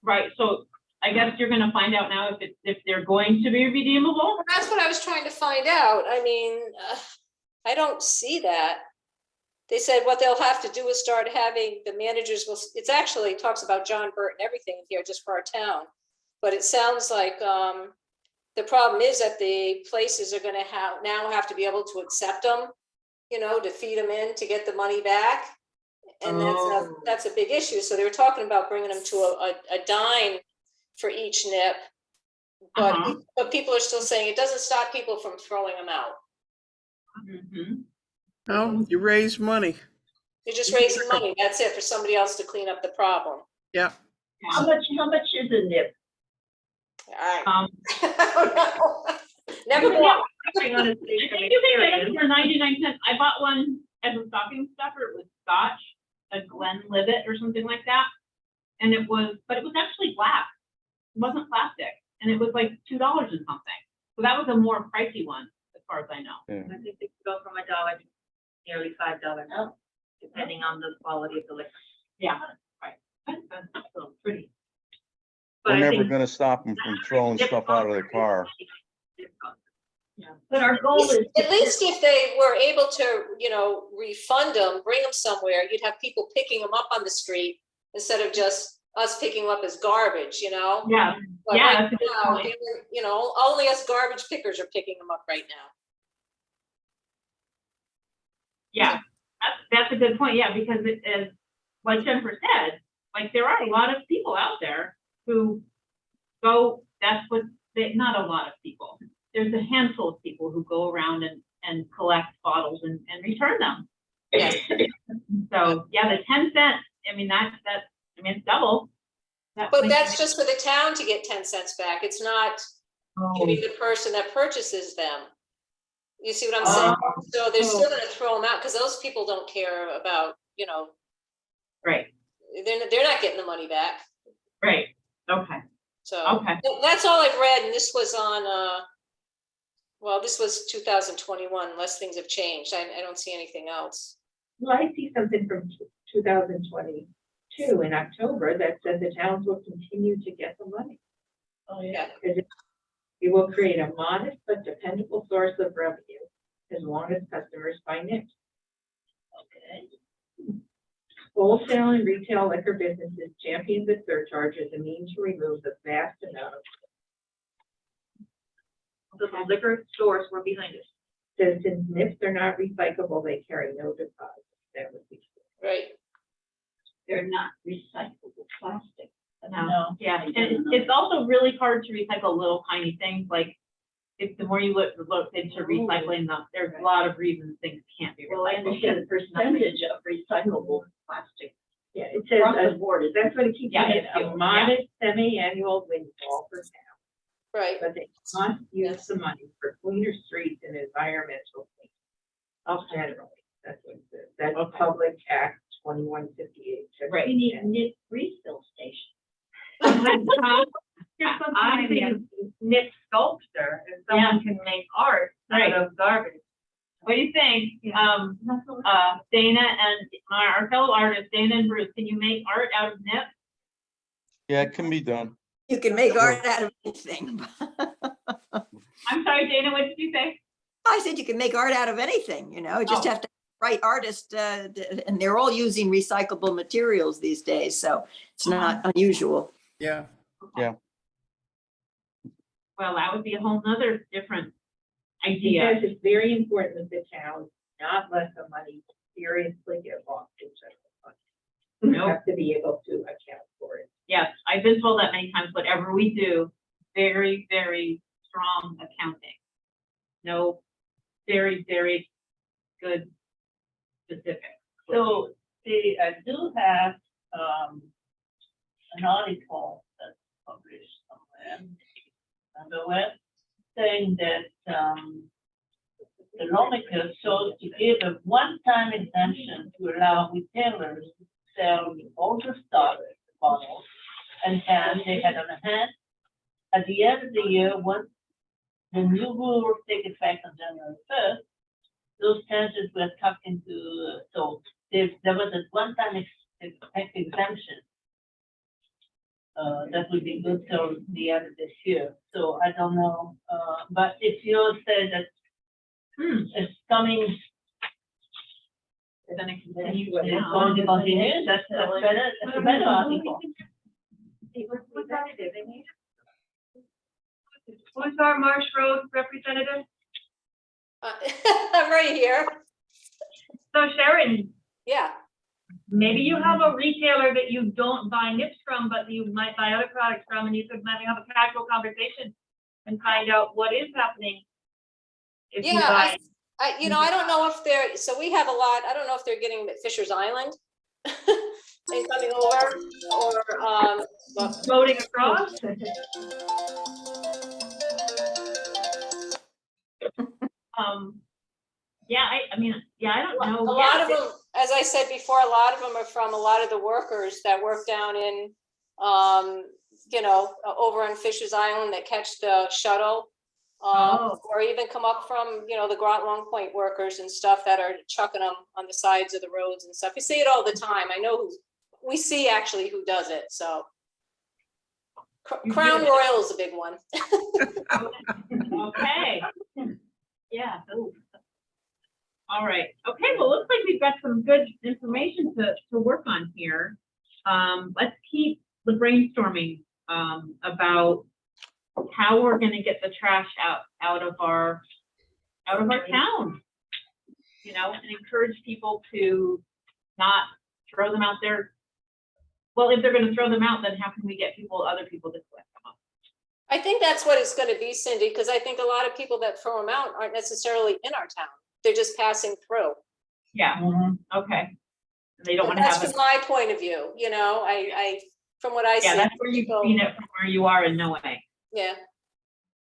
Right, so I guess you're gonna find out now if they're going to be redeemable? That's what I was trying to find out. I mean, I don't see that. They said what they'll have to do is start having the managers will, it's actually talks about John Burt and everything here just for our town. But it sounds like the problem is that the places are gonna now have to be able to accept them, you know, to feed them in to get the money back. And that's a big issue. So they were talking about bringing them to a dime for each nip. But people are still saying it doesn't stop people from throwing them out. Mhm. Oh, you raise money. You're just raising money, that's it, for somebody else to clean up the problem. Yeah. How much is a nip? I Um, don't know. Never bought. Honestly, I from think you can get it experience. for 99 cents. I bought one as a stocking stuffer. It was Scotch, a Glenlivet or something like that. And but it was actually glass. It wasn't plastic. And it was like $2 and something. So that was a more pricey one, as far as I know. I think they could go from $1 to nearly $5, depending on the quality of the liquor. Yeah, right. That's so pretty. But We're I never think- gonna stop them from throwing stuff out of their car. But our goal is. At least if they were able to, you know, refund them, bring them somewhere, you'd have people picking them up on the street instead of just us picking them up as garbage, you know? Yeah, But yeah, right that's a good now, point. you know, only us garbage pickers are picking them up right now. yeah. That's a good point. Yeah, because it is, like Jennifer said, like there are a lot of people out there who go, not a lot of people. There's a handful of people who go around and collect bottles and return them. Yes. So, yeah, the 10 cents, I mean, it's double. But that's just for the town to get 10 cents back. It's not giving the person that purchases them. You see what I'm saying? So they're still gonna throw them out because those people don't care about, you know, Right, they're not getting the money back. right, okay, So okay. that's all I've read, and this was on, well, this was 2021, unless things have changed. I don't see anything else. Well, I see something from 2022 in October that says the towns will continue to get the money. Oh, yeah. It will create a modest but dependable source of revenue as long as customers find it. Okay. Wholesale and retail liquor businesses champion the surcharge as a means to remove the vast amount of. So the liquor stores were behind it. So since nips are not recyclable, they carry no deposit. That would be. Right. They're not recyclable plastic. No. Yeah, and it's also really hard to recycle little tiny things, like, if the more you look into recycling them, there's a lot of reasons things can't be Well, I recycled. understand the percentage of recyclable plastic. Yeah, it says, Across the board, that's what it keeps Yeah, saying, yeah. a modest semi-annual windfall for town, Right. but they must use the money for cleaner streets and environmental things. Generally, that's what it says. That's Okay. Public Act 2158. Right. We need nip refill stations. I'm thinking nip sculptor, if someone can make art Right. out of garbage. What do you think? Dana and our fellow artists, Dana and Bruce, can you make art out of nip? Yeah, it can be done. You can make art out of anything. I'm sorry, Dana, what did you say? I said you can make art out of anything, you know, you just Oh. have to right artist, and they're all using recyclable materials these days, so it's not unusual. Yeah. Well, that would be a whole nother different idea. Because it's very important that the town not let the money seriously get lost in general fund. You Nope. have to be able to account for it. Yes, I've been told that many times, whatever we do, very, very strong accounting. No, very, very good specific. So, see, I do have, an article that's published somewhere on the web saying that, the lawmaker chose to give a one-time exemption to allow retailers to sell older stock bottles and cans they had on hand. At the end of the year, once the new rules take effect on January 1st, those changes were tucked into, so there was a one-time exemption. That would be good till the end of this year. So I don't know, but if you say that it's coming, Then it it's continues going now. to continue, that's better, that's a better article. Who's our Marsh Road representative? I'm right here. So Sharon, Yeah. maybe you have a retailer that you don't buy nips from, but you might buy other products from, and you could maybe have a casual conversation and find out what is happening. If you Yeah, buy. I don't know if they're, so we have a lot, I don't know if they're getting them at Fisher's Island. And coming over, or, Floating across. Yeah, I mean, yeah, I don't know. a lot of them, as I said before, a lot of them are from a lot of the workers that work down in, over on Fisher's Island that catch the shuttle. Or even come up from, the Groton Long Point workers and stuff that are chucking them on the sides of the roads and stuff. You see it all the time. I know we see actually who does it, so. Crown Royal is a big one. Okay. Yeah. Ooh. All right. Okay, well, looks like we've got some good information to work on here. Let's keep the brainstorming about how we're gonna get the trash out of our town. And encourage people to not throw them out there. Well, if they're gonna throw them out, then how can we get other people to collect them up? I think that's what it's gonna be, Cindy, because I think a lot of people that throw them out aren't necessarily in our town. They're just passing through. Yeah, okay. They don't wanna That's have from my point of view, I from what I see. yeah, that's where you've people- seen it from where you are in no way. Yeah,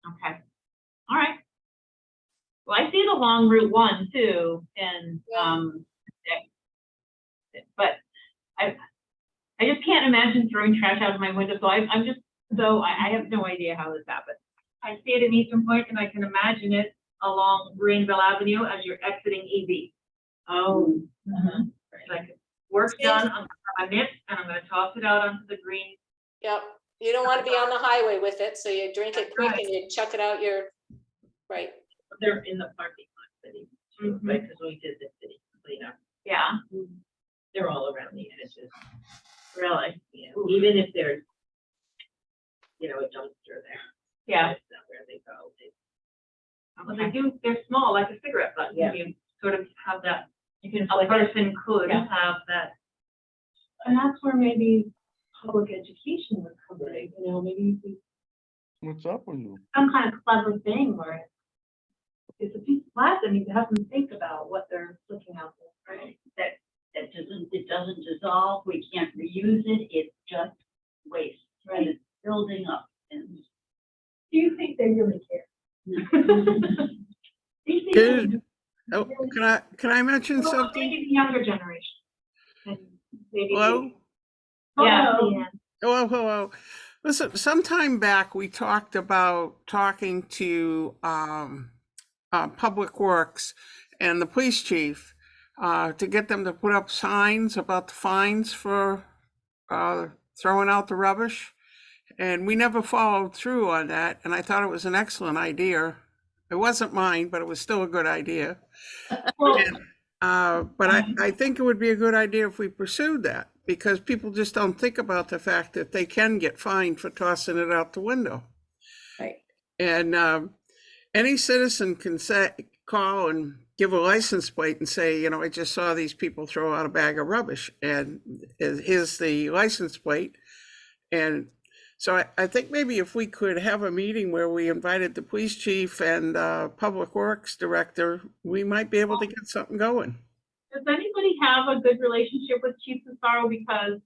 Okay, all right. Well, I see it along Route 1 too, and, but I just can't imagine throwing trash out of my window, so I have no idea how this happened. I see it in Eastern Point, and I can imagine it along Greenville Avenue as you're exiting EV. Oh. It's like work done on my nips, and I'm gonna toss it out onto the green. yep. You don't want to be on the highway with it, so you drink it quick and you chuck it out right. They're in the parking lot, city, right, because we did the city cleanup. Yeah, They're all around the edges. really? Yeah, even if there's, a dumpster there. Yeah. That's not where they go. Well, they're small, like a cigarette butt. Yeah. You sort of have that, You can a flick it. person could Yeah. have that. And that's where maybe public education would come in, maybe What's up with you? some kind of clever thing where it's a piece of glass that needs to have them think about what they're looking out for. Right, it doesn't dissolve, we can't reuse it, it's just waste, and it's building up, and. Do you think they really care? Good. Oh, can I mention Well, something? maybe the younger generation. And maybe Hello? Yeah. Hello. Listen, sometime back, we talked about talking to Public Works and the police chief to get them to put up signs about the fines for throwing out the rubbish. And we never followed through on that. And I thought it was an excellent idea. It wasn't mine, but it was still a good idea. Well, But I think it would be a good idea if we pursued that, because people just don't think about the fact that they can get fined for tossing it out the window. Right. And any citizen can call and give a license plate and say, I just saw these people throw out a bag of rubbish, and here's the license plate. And so I think maybe if we could have a meeting where we invited the police chief and public works director, we might be able to get something going. does anybody have a good relationship with Chief Cesaro? Because,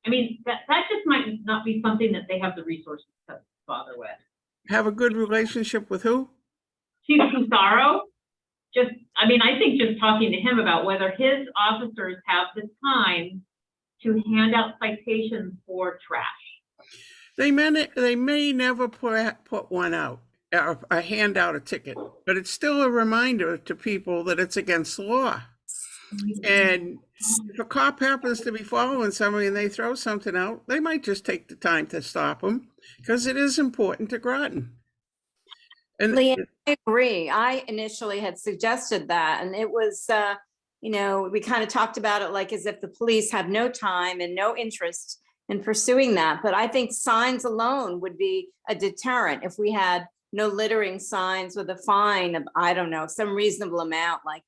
I mean, that just might not be something that they have the resources to bother with. Have a good relationship with who? Chief Cesaro, I think just talking to him about whether his officers have the time to hand out citations for trash. They may never put one out, or hand out a ticket, but it's still a reminder to people that it's against the law. And if a cop happens to be following somebody and they throw something out, they might just take the time to stop them, because it is important to Groton. And Leanne, I agree. I initially had suggested that, and it was, we kind of talked about it like as if the police have no time and no interest in pursuing that. But I think signs alone would be a deterrent if we had no littering signs with a fine of, I don't know, some reasonable amount, like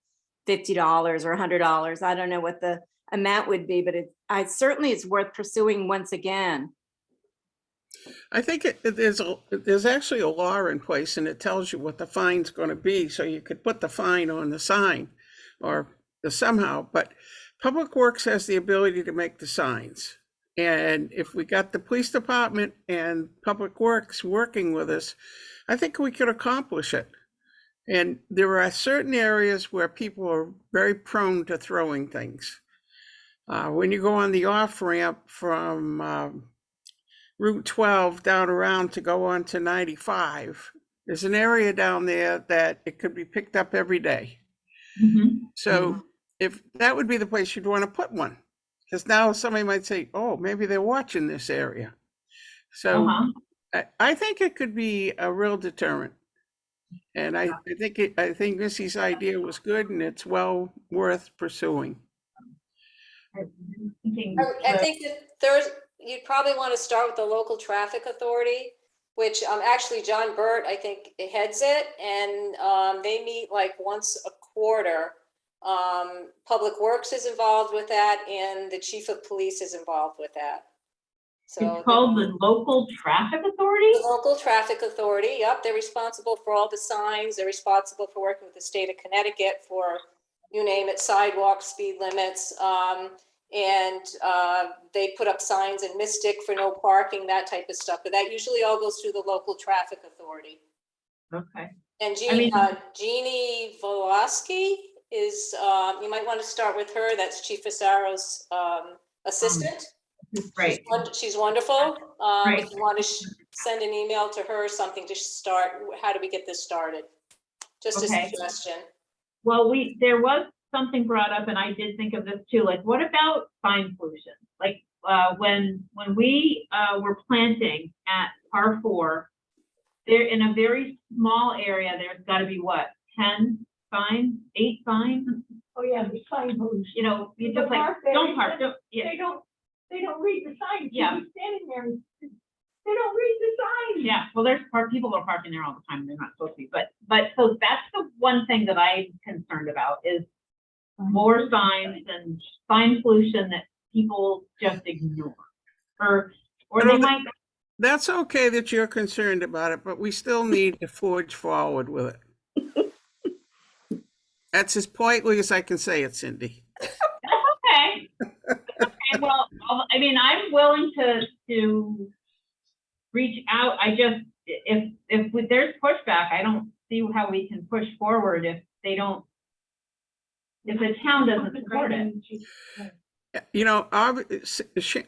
$50 or $100. I don't know what the amount would be, but certainly it's worth pursuing once again. I think there's actually a law in place, and it tells you what the fine's going to be, so you could put the fine on the sign or somehow. But Public Works has the ability to make the signs, and if we got the police department and Public Works working with us, I think we could accomplish it. And there are certain areas where people are very prone to throwing things. When you go on the off ramp from Route 12 down around to go on to 95, there's an area down there that it could be picked up every day. Mm-hmm. So if that would be the place you'd want to put one, because now somebody might say, oh, maybe they're watching this area. So I think it could be a real deterrent. And I think Missy's idea was good, and it's well worth pursuing. I think that you'd probably want to start with the local traffic authority, which actually John Burt, I think, heads it, and they meet like once a quarter. Public Works is involved with that, and the chief of police is involved with that. So it's called the local traffic authority? The local traffic authority, yep. They're responsible for all the signs. They're responsible for working with the state of Connecticut for, you name it, sidewalks, speed limits. And they put up signs in Mystic for no parking, that type of stuff. But that usually all goes through the local traffic authority. Okay. And Jeannie Volosky is, you might want to start with her. That's Chief Cesaro's assistant. Right. She's wonderful. Right. If you want to send an email to her or something to start, how do we get this started? Just a suggestion. Well, there was something brought up, and I did think of this too. Like, what about sign pollution? Like, when we were planting at par 4, there in a very small area, there's got to be what, 10 signs, 8 signs? Oh, yeah, the sign pollution. You just like, don't park. They don't read the signs. Yeah. You're standing there and they don't read the signs. Yeah, well, there's people are parking there all the time. They're not supposed to be, but so that's the one thing that I'm concerned about is more signs and sign pollution that people just ignore, or they might. That's okay that you're concerned about it, but we still need to forge forward with it. That's as politely as I can say it, Cindy. That's okay. Okay, well, I'm willing to reach out. I just, if there's pushback, I don't see how we can push forward if the town doesn't support it.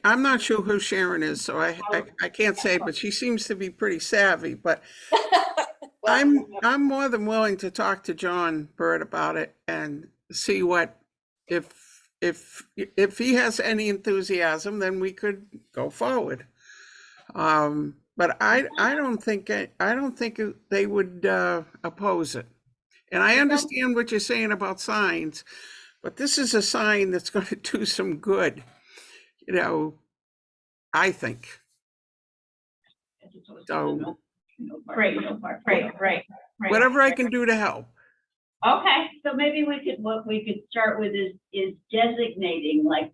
I'm not sure who Sharon is, so I can't say, but she seems to be pretty savvy. But I'm more than willing to talk to John Burt about it and see what if he has any enthusiasm, then we could go forward. But but I don't think they would oppose it. And I understand what you're saying about signs, but this is a sign that's going to do some good, you know, I think. So Right, right. whatever I can do to help. Okay, So maybe what we could start with is designating like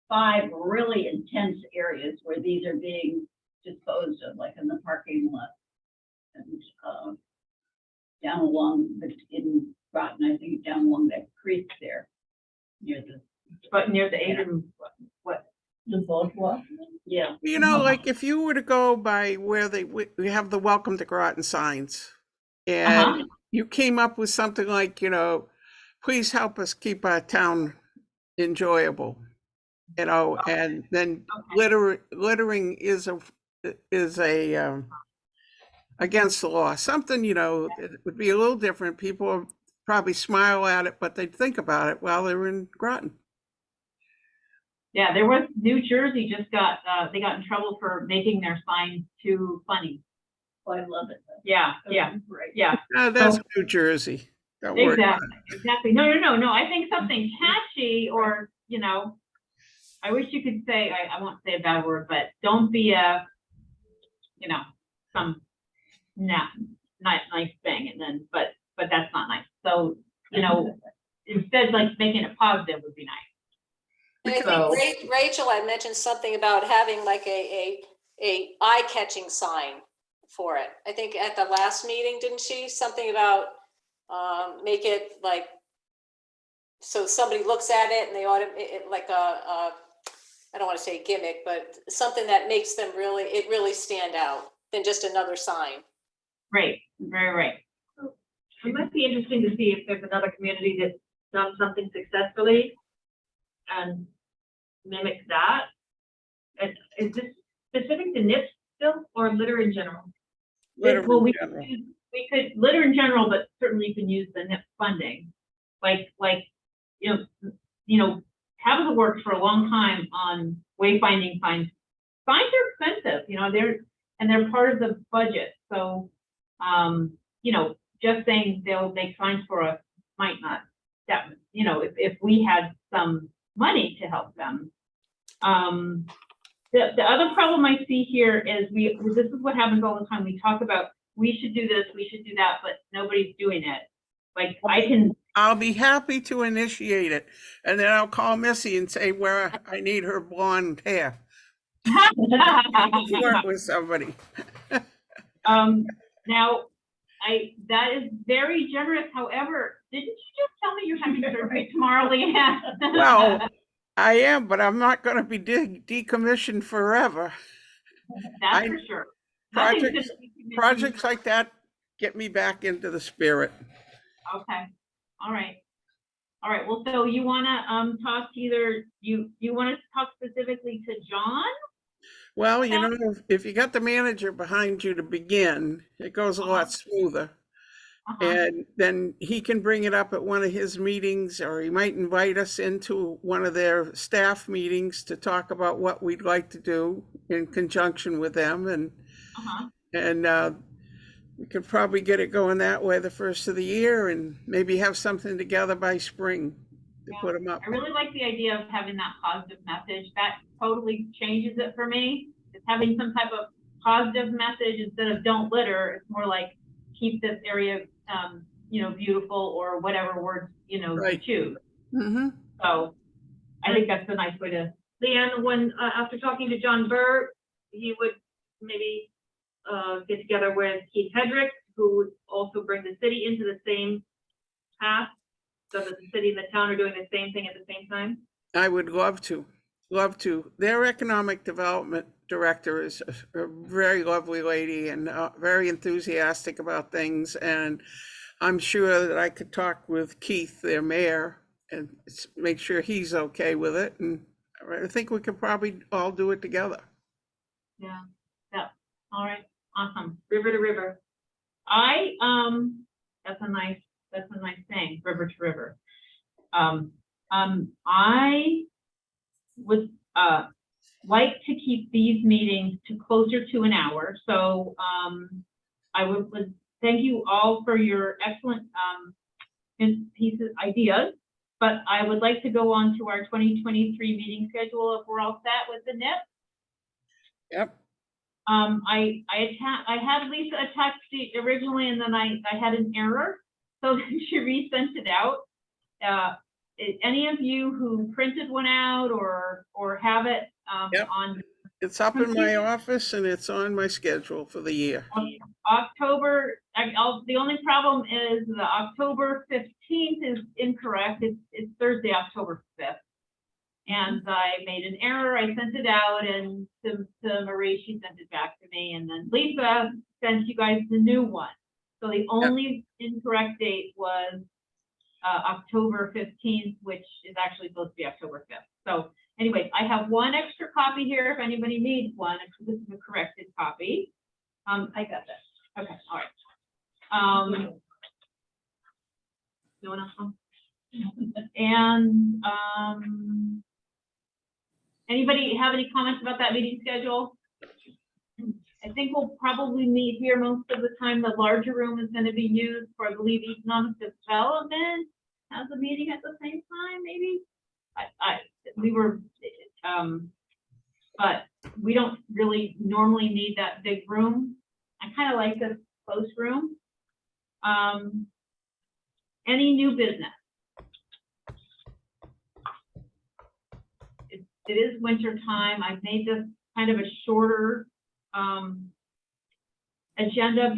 5 really intense areas where these are being disposed of, like in the parking lot. And down along, in Groton, I think down along that creek there, near the Adrian, The boardwalk. yeah. You know, like if you were to go by where we have the Welcome to Groton signs, and you came up with something like, you know, please help us keep our town enjoyable, you know, and then littering is a against the law. Something, you know, it would be a little different. People would probably smile at it, but they'd think about it while they were in Groton. Yeah, there was, New Jersey just got, they got in trouble for making their signs too funny. Oh, I love it. Yeah, Right. yeah. That's So- New Jersey. Don't worry about it. Exactly. No. I think something catchy, or, you know, I wish you could say, I won't say a bad word, but don't be you know, some not nice thing, and then, but that's not nice. So, you know, instead, like making it positive would be nice. And I So- think Rachel had mentioned something about having like a eye-catching sign for it. I think at the last meeting, didn't she? Something about make it like, so somebody looks at it and they ought to, like I don't want to say gimmick, but something that makes them really stand out than just another sign. Right, very right. It might be interesting to see if there's another community that's done something successfully and mimic that. Is this specific to NIPS still, or litter in general? Litter Well, in we general. could litter in general, but certainly you can use the NIP funding. Like, you know, Tabitha worked for a long time on wayfinding signs. Signs are expensive, you know, they're part of the budget. So, you know, just saying they'll make signs for us might not, that, you know, if we had some money to help them. The other problem I see here is this is what happens all the time. We talk about, we should do this, we should do that, but nobody's doing it. Like, I'll be happy to initiate it, and then I'll call Missy and say where I need her blonde hair. Work with somebody. Now, that is very generous. However, didn't you just tell me you're having surgery tomorrow, Leanne? Well, I am, but I'm not going to be decommissioned forever. That's for sure. Projects like that get me back into the spirit. Okay. All right. Well, so you want to talk to either, you want to talk specifically to John? Well, you know, if you got the manager behind you to begin, it goes a lot smoother. And then he can bring it up at one of his meetings, or he might invite us into one of their staff meetings to talk about what we'd like to do in conjunction with them. And we could probably get it going that way the first of the year, and maybe have something together by spring to put them up. I really like the idea of having that positive message. That totally changes it for me. It's having some type of positive message instead of don't litter. It's more like keep this area, you know, beautiful, or whatever words, you know, you choose. So I think that's a nice way to. Leanne, when, after talking to John Burr, he would maybe get together with Keith Hedrick, who would also bring the city into the same path, so that the city and the town are doing the same thing at the same time. I would love to. Their economic development director is a very lovely lady and very enthusiastic about things. And I'm sure that I could talk with Keith, their mayor, and make sure he's okay with it. And I think we could probably all do it together. Yeah. All right. Awesome. River to river. That's a nice thing, river to river. I was, like to keep these meetings to closer to an hour. So I would thank you all for your excellent ideas. But I would like to go on to our 2023 meeting schedule if we're all set with the NIP. Yep. I had Lisa attached it originally, and then I had an error, so she resent it out. Any of you who printed one out or have it Yep. on It's up in my office and it's on my schedule for the year. October, the only problem is the October 15th is incorrect. It's Thursday, October 5th. And I made an error. I sent it out, and to Marie, she sent it back to me. And then Lisa sent you guys the new one. So the only incorrect date was October 15th, which is actually supposed to be October 5th. So anyway, I have one extra copy here if anybody needs one. This is a corrected copy. I got that. Okay, all right. No one else? And anybody have any comments about that meeting schedule? I think we'll probably meet here most of the time. The larger room is going to be used for, I believe, economic development has a meeting at the same time, maybe. But we don't really normally need that big room. I kind of like this close room. Any new business? It is winter time. I've made this kind of a shorter agenda,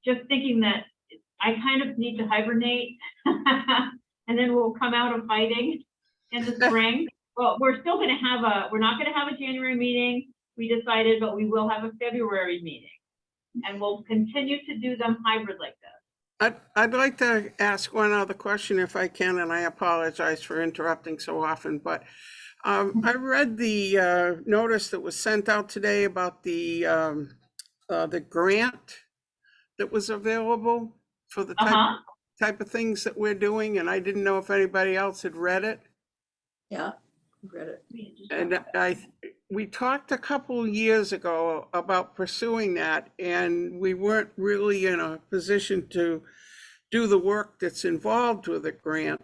just thinking that I kind of need to hibernate and then we'll come out of fighting in the spring. Well, we're still going to have we're not going to have a January meeting, we decided, but we will have a February meeting, and we'll continue to do them hybrid like this. I'd like to ask one other question if I can, and I apologize for interrupting so often, but I read the notice that was sent out today about the grant that was available for the type of things that we're doing, and I didn't know if anybody else had read it. Yeah, read it. And we talked a couple years ago about pursuing that, and we weren't really in a position to do the work that's involved with a grant.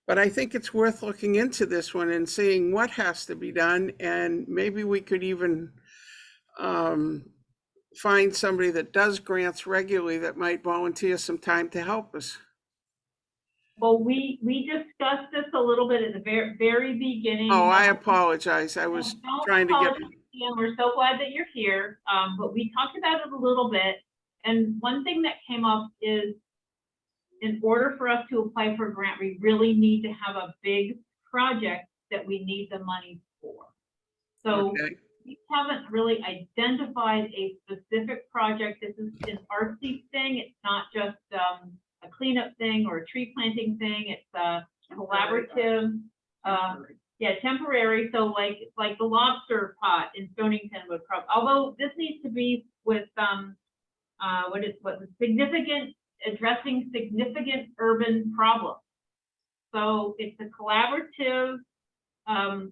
But I think it's worth looking into this one and seeing what has to be done, and maybe we could even find somebody that does grants regularly that might volunteer some time to help us. Well, we discussed this a little bit at the very beginning. Oh, I apologize. I was trying to get. And we're so glad that you're here. But we talked about it a little bit. And one thing that came up is, in order for us to apply for a grant, we really need to have a big project that we need the money for. So we haven't really identified a specific project. This is an artsy thing. It's not just a cleanup thing or a tree planting thing. It's a collaborative, temporary. So like the lobster pot in Stonington would probably, although this needs to be with addressing significant urban problems. So it's a collaborative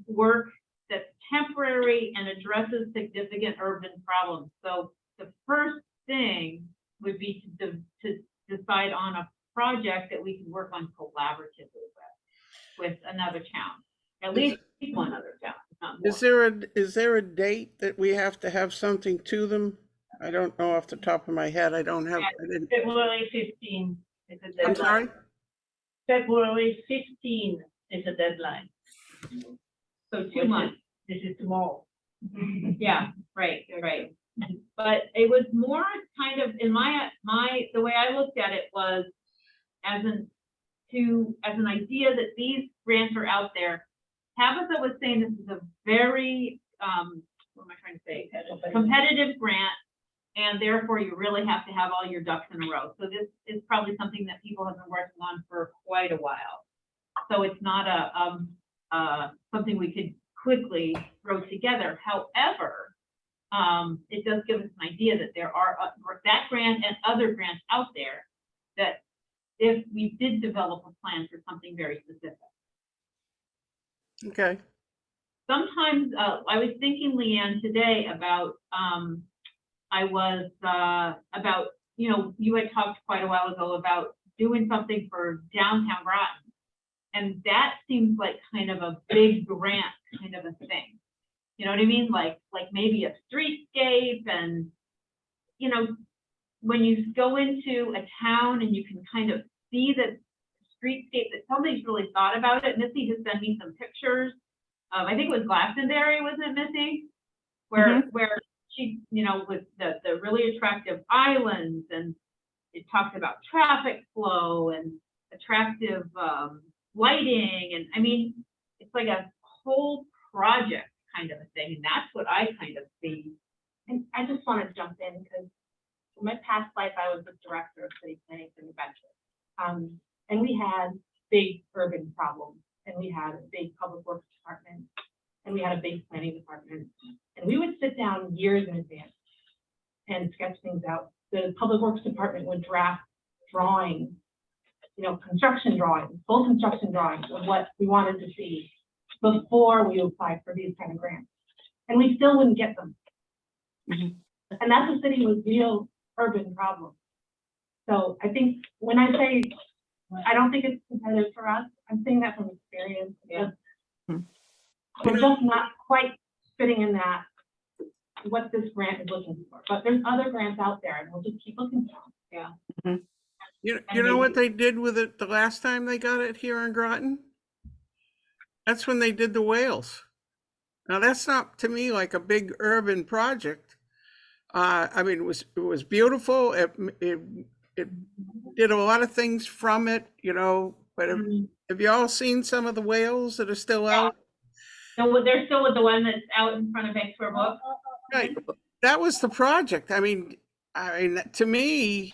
work that's temporary and addresses significant urban problems. So the first thing would be to decide on a project that we can work on collaboratively with another town, at least one other town. Not more. Is there a date that we have to have something to them? I don't know off the top of my head. I didn't. February 15 is a deadline. I'm sorry? February 15 is a deadline. So 2 months. This is tomorrow. Yeah, right. But it was more kind of in the way I looked at it was as an idea that these grants are out there. Tabitha was saying this is a very what am I trying to say? Competitive grant, and therefore you really have to have all your ducks in a row. So this is probably something that people have been working on for quite a while. So it's not something we could quickly throw together. However, it does give us an idea that there are that grant and other grants out there that if we did develop a plan for something very specific. Okay. sometimes, I was thinking, Leanne, today about, about, you know, you had talked quite a while ago about doing something for downtown Groton. And that seems like kind of a big grant kind of a thing. You know what I mean? Like maybe a streetscape and, you know, when you go into a town and you can kind of see the streetscape that somebody's really thought about it. Missy has sent me some pictures. I think it was Glastonbury, wasn't it, Missy? Where she, you know, with the really attractive islands, and it talks about traffic flow and attractive lighting, and I mean, it's like a whole project kind of a thing, and that's what I kind of see. And I just want to jump in because in my past life, I was the director of city planning for New Bedford. And we had big urban problems, and we had a big public works department, and we had a big planning department. And we would sit down years in advance and sketch things out. The public works department would draft drawings, you know, construction drawings, full construction drawings of what we wanted to see before we applied for these kind of grants. And we still wouldn't get them. And that's a city with real urban problems. So I think when I say, I don't think it's competitive for us, I'm saying that from experience. Yeah. We're just not quite fitting in that, what this grant is looking for. But there's other grants out there, and we'll just keep looking for them. Yeah. You know what they did with it the last time they got it here in Groton? That's when they did the whales. Now that's not to me like a big urban project. I mean, it was beautiful. It did a lot of things from it, you know. But have you all seen some of the whales that are still out? So they're still with the one that's out in front of Bank Square Book. Right. That was the project. I mean, to me,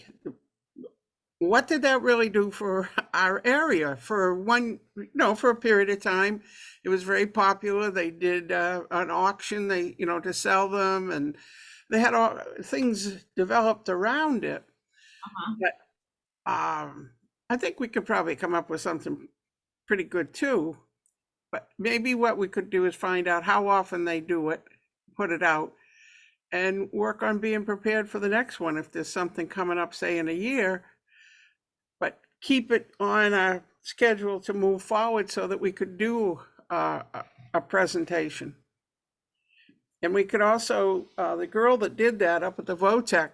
what did that really do for our area? For one, you know, for a period of time, it was very popular. They did an auction, to sell them, and they had all things developed around it. But I think we could probably come up with something pretty good too. But maybe what we could do is find out how often they do it, put it out, and work on being prepared for the next one if there's something coming up, say, in a year. But keep it on a schedule to move forward so that we could do a presentation. And we could also, the girl that did that up at the Votech,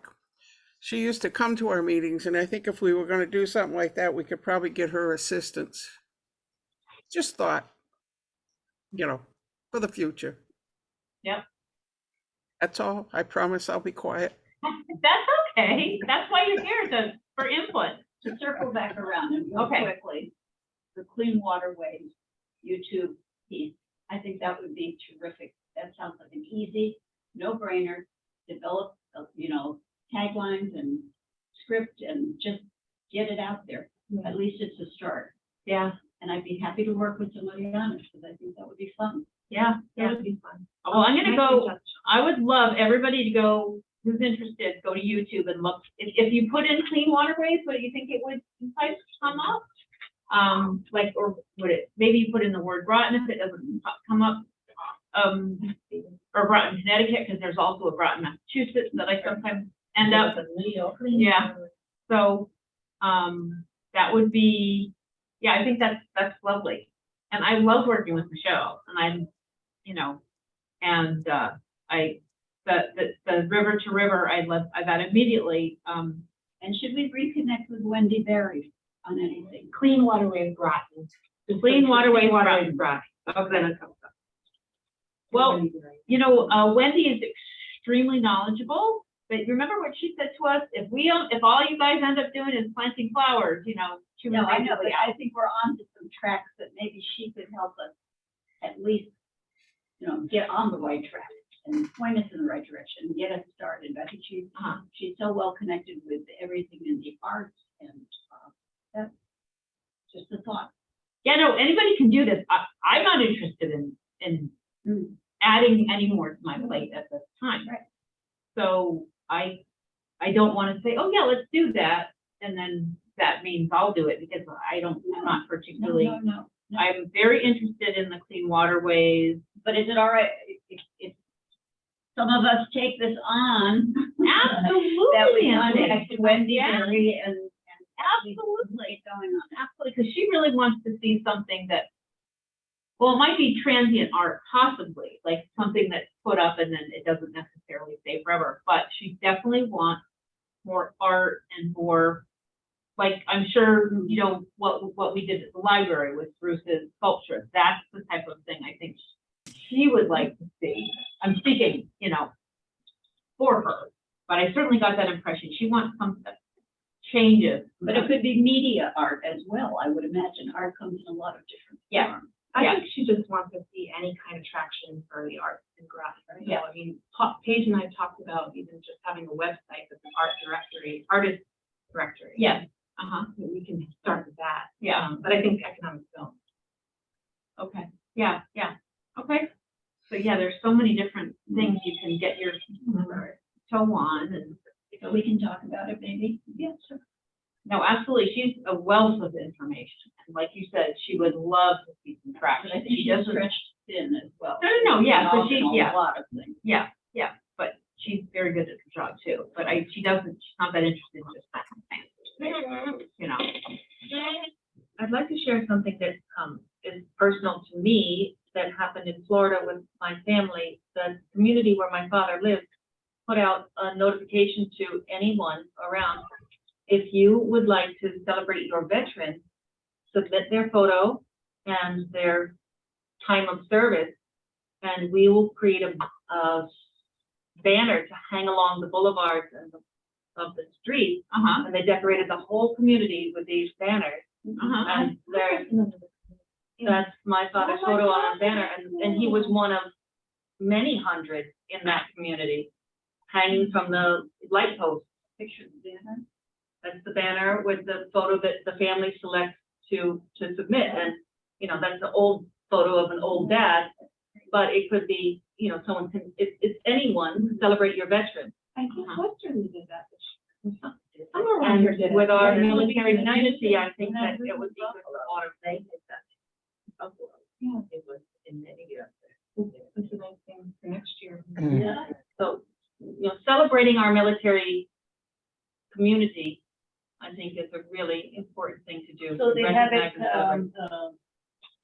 she used to come to our meetings, and I think if we were going to do something like that, we could probably get her assistance. Just thought, for the future. Yep. That's all. I promise I'll be quiet. That's okay. That's why you're here, for input. To circle back around and real Okay. quickly, the clean waterways YouTube piece, I think that would be terrific. That sounds like an easy, no-brainer, develop, taglines and script and just get it out there. At least it's a start. Yeah, And I'd be happy to work with somebody on it because I think that would be fun. yeah. That would be fun. Well, I'm gonna go, I would love everybody to go, who's interested, go to YouTube and look. If you put in clean waterways, what do you think it would come up? Or would it, maybe you put in the word Groton if it doesn't come up. Or Groton, Connecticut, because there's also a Groton, Massachusetts that I sometimes end up. Yeah. So, that would be, yeah, I think that's lovely. And I love working with Michelle, and I'm, the river to river, I love that immediately. And should we reconnect with Wendy Berry on anything? Clean waterways Groton. Clean waterways Groton. Okay. Well, Wendy is extremely knowledgeable, but remember what she said to us? If all you guys end up doing is planting flowers, No, I know, but I think we're on to some tracks that maybe she could help us at least, get on the right track and point us in the right direction and get us started. I think she's so well connected with everything in the arts, and that's just a thought. Yeah, no, anybody can do this. I'm not interested in adding any more to my plate at this time. Right. So I don't want to say, oh yeah, let's do that, and then that means I'll do it, because I'm not particularly. No. I'm very interested in the clean waterways. But is it all right if some of us take this on? Absolutely. That we Nancy. contact Wendy Yeah. Berry and Absolutely. going on. Absolutely, because she really wants to see something that, well, it might be transient art possibly, like something that's put up and then it doesn't necessarily stay forever, but she definitely wants more art and more, like, I'm sure, you know, what we did at the library with Bruce's sculpture, that's the type of thing I think she would like to see. I'm speaking, you know, for her, but I certainly got that impression. She wants some changes. But it could be media art as well, I would imagine. Art comes in a lot of different Yeah. forms. I Yeah. think she just wants to see any kind of traction for the arts in Groton. So, Yeah. I mean, Paige and I talked about even just having a website that's an art directory, artist directory. Yes. Uh-huh. We can start with that. Yeah. But I think economic film. Okay, yeah, yeah, okay. So yeah, there's so many different things you can get your toe on and, So we can talk about it maybe? Yeah, sure. no, absolutely, she's a wealth of information. And like you said, she would love to see some But traction. I think She she's doesn't, stretched thin as well. No, yeah, so Involved in she, yeah, A lot of things. yeah, but she's very good at her job too. But she's not that interested in just that kind of thing, you know. I'd like to share something that is personal to me that happened in Florida with my family. The community where my father lived put out a notification to anyone around. If you would like to celebrate your veterans, submit their photo and their time of service, and we will create a banner to hang along the boulevards and of the street. Uh-huh, And they decorated the whole community with these banners. uh-huh. And that's my father's photo on a banner, and he was one of many hundreds in that community, hanging from the light post. Picture of the banner. That's the banner with the photo that the family selects to submit, and, you know, that's the old photo of an old dad, but it could be, you know, someone can, it's anyone, celebrate your veterans. I think Western did that. And with our military dynasty, I think that it would be good for water. Yeah, it was in many years. It's a nice thing for next year. Yeah, so, you know, celebrating our military community, I think is a really important thing to do. So they have recognize it, and celebrate.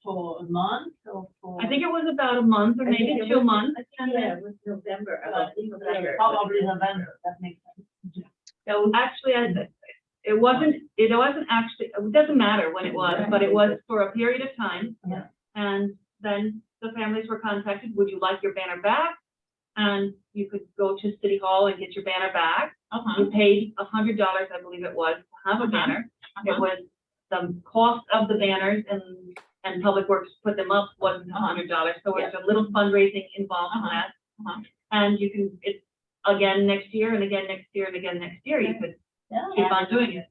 for a month or for? I think it was about a month or I think maybe it 2 was- months. Yeah, it was November. Probably November, that makes sense. So actually, it wasn't actually, it doesn't matter when it was, but it was for a period of time. Yeah. And then the families were contacted, would you like your banner back? And you could go to City Hall and get your banner back. Uh-huh. You paid $100, I believe it was, to have a banner. It Uh-huh. was the cost of the banners and Public Works put them up wasn't $100. So there's a little fundraising involved in that. Uh-huh. And you can, it's again next year and again next year and again next year, you could keep on doing it.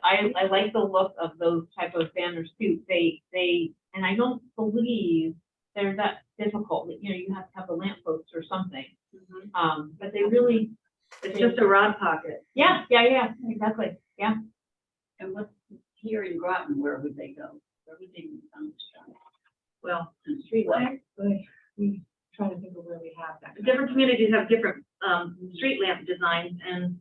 I like the look of those type of banners too. They, and I don't believe they're that difficult, you know, you have to have a lamp post or something. But they really, It's just a rod pocket. yeah, exactly, yeah. And what's here in Groton, where would they go? Where would they be found? Well, Street light. We try to think of where we have that. different communities have different street lamp designs, and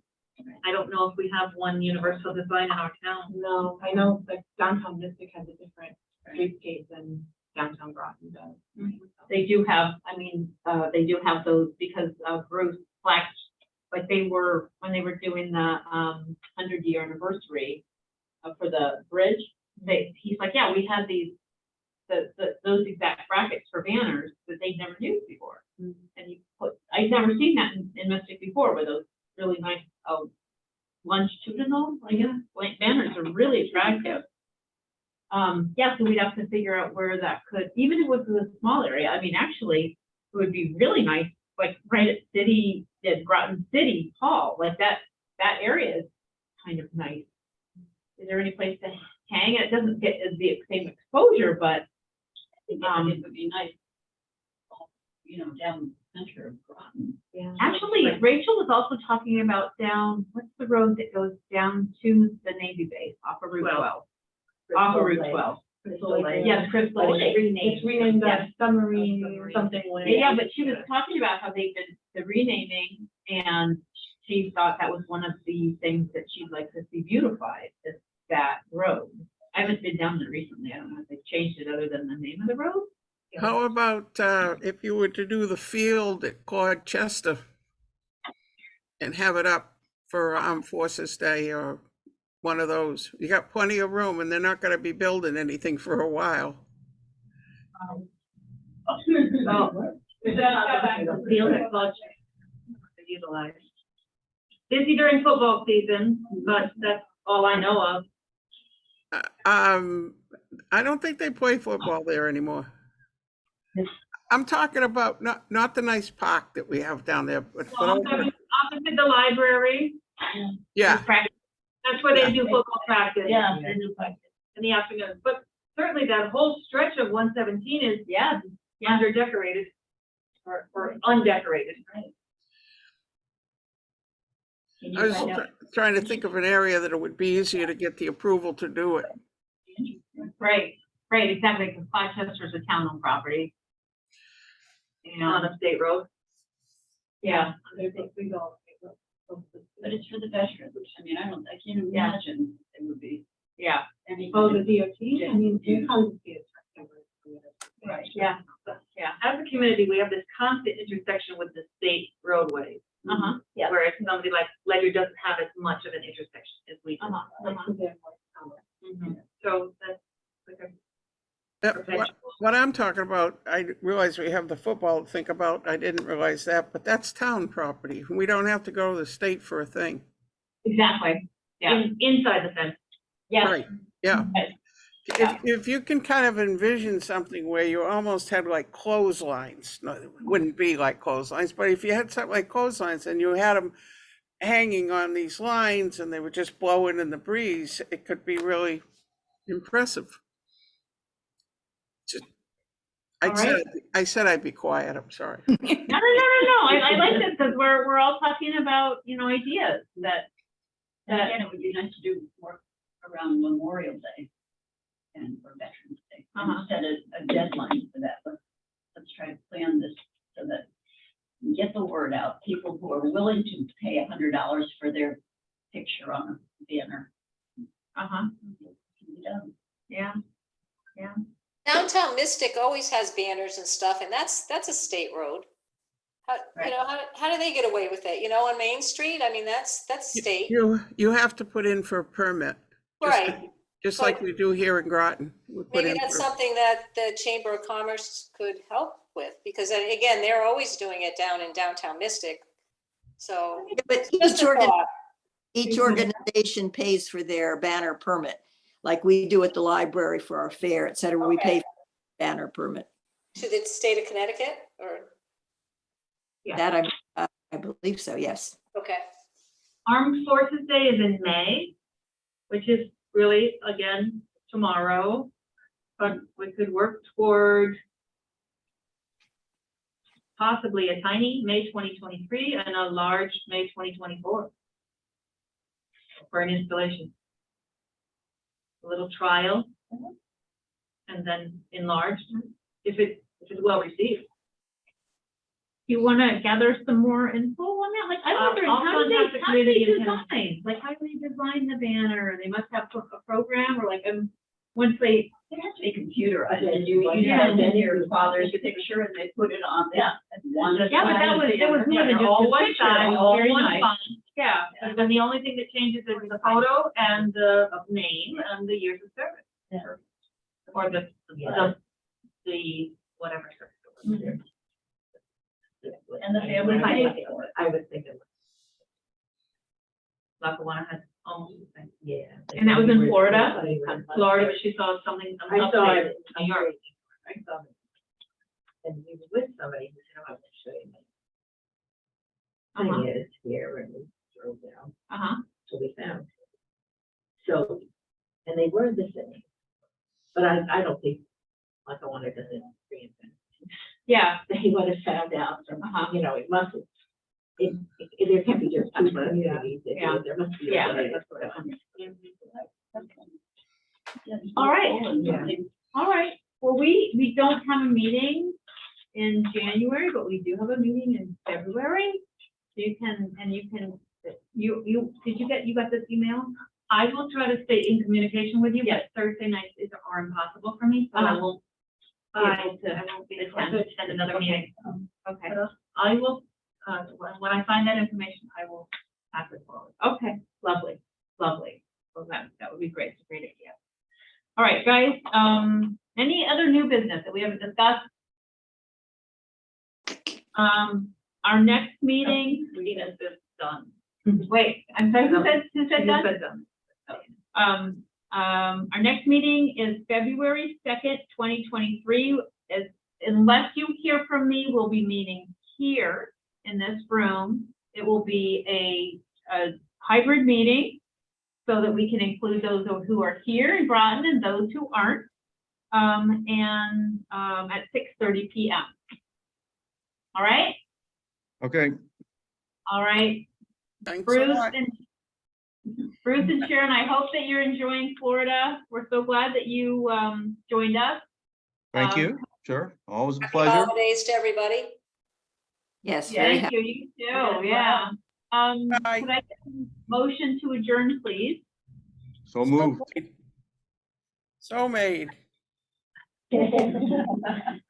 I don't know if we have one universal design in our town. No, I know like downtown Mystic has a different streetscape than downtown Groton does. They do have, I mean, they do have those because Bruce Flax, like they were, when they were doing the 100-year anniversary for the bridge, he's like, yeah, we had these, those exact brackets for banners that they'd never used before. And you put, I'd never seen that in Mystic before, with those really nice longitudinal, I guess, like banners are really attractive. Yeah, so we'd have to figure out where that could, even if it was in a small area, I mean, actually, it would be really nice, like right at Groton City Hall, like that area is kind of nice. Is there any place to hang? It doesn't get the same exposure, but It would be nice, you know, down the center of Groton. Yeah. actually, Rachel was also talking about down, what's the road that goes down to the Navy base off of Route 12? off of Route 12. Yes, Crystal Lake. It's renamed Yeah. submarine something way. Yeah, but she was talking about how they did the renaming, and she thought that was one of the things that she'd like to see beautified, is that road. I haven't been down there recently. I don't know if they've changed it other than the name of the road. How about if you were to do the field at Claude Chester and have it up for Armed Forces Day or one of those? You got plenty of room and they're not going to be building anything for a while. Busy during football season, but that's all I know of. I don't think they play football there anymore. I'm talking about not the nice park that we have down there, but Opposite the library, yeah. that's where they do football practice. Yeah, they do practice. In the afternoon, but certainly that whole stretch of 117 is Yeah. under decorated or undecorated. I was trying to think of an area that it would be easier to get the approval to do it. Right, exactly, because Rochester's a town-owned property. You know, On a state road. yeah. But it's for the veterans. I mean, I can't imagine it would be Yeah, any. Oh, the DOT, I mean, it comes to it. Right. yeah, As a community, we have this constant intersection with the state roadways. uh-huh, Yeah. Whereas somebody like Ledger doesn't have as much of an intersection as we do. So that's like a What I'm talking about, I realize we have the football to think about. I didn't realize that, but that's town property. We don't have to go to the state for a thing. exactly, yeah, inside the fence. yeah. Right, yeah. Right. If you can kind of envision something where you almost had like clotheslines, no, it wouldn't be like clotheslines, but if you had something like clotheslines and you had them hanging on these lines and they were just blowing in the breeze, it could be really impressive. All right. I said I'd be quiet, I'm sorry. No. I like this because we're all talking about, ideas that. And again, it would be nice to do more around Memorial Day and for Veterans Day. Uh-huh. Set a deadline for that. Let's try to plan this so that we get the word out. People who are willing to pay $100 for their picture on a banner. Uh-huh, Can be done. yeah. Downtown Mystic always has banners and stuff, and that's a state road. How do they get away with it? On Main Street? I mean, that's state. You have to put in for a permit. Right. Just like we do here in Groton. We put Maybe in that's for- something that the Chamber of Commerce could help with, because again, they're always doing it down in downtown Mystic. So. But just a thought. each organization pays for their banner permit, like we do at the library for our fair, et cetera. We pay for banner permit. To the state of Connecticut, or, That I believe so, yes. okay. Armed Forces Day is in May, which is really, again, tomorrow. But we could work toward possibly a tiny May 2023 and a large May 2024 for an installation. A little trial, and then enlarged if it's well received. You want to gather some more info on that? Like, I wonder, I'll how do contact the they community and design? Like, how do they design the banner? They must have a program, or like, once they. It has to be computerized, and you send in your father's picture and they put it on there. One Yeah, but it was more than just All a one picture, size, it was all very one nice. font. Yeah, and then the only thing that changes is the photo and the name and the years of service. Or the whatever. And the family. I would think it was, Lackawanna has almost the same. yeah. And that was in Florida? Florida, but she saw something. I saw updated it. in New York. I saw it. And he was with somebody who said, I'm going to show you. Uh-huh. Thing is here, and we drove down, Uh-huh, so we found it. So, and they were the same. But I don't think Lackawanna doesn't reinvent. yeah, They would have found out from, Uh-huh. it mustn't, there can't be just two communities. Yeah. There must be. Yeah. a way. All right. All right, well, we don't have a meeting in January, but we do have a meeting in February. So you can, you got this email? I will try to stay in communication with you, but Thursday nights are impossible for me, so I won't be able to, I won't be attend another meeting. Okay, I will, when I find that information, I will pass it forward. okay, lovely, lovely. Well, that would be great, it's a great idea. All right, guys, any other new business that we haven't discussed? Our next meeting, Regina's is done. wait, I'm sorry, who said that? said done. Our next meeting is February 2nd, 2023. Unless you hear from me, we'll be meeting here in this room. It will be a hybrid meeting so that we can include those who are here in Groton and those who aren't, at 6:30 p.m. All right? Okay, All right. Thanks a Bruce lot. and Sharon, I hope that you're enjoying Florida. We're so glad that you joined us. thank Um, you. Sure, always a Happy pleasure. holidays to everybody. Yes, very Thank happy. you, you too, yeah. Bye. Could I get a motion to adjourn, please? So moved. So made.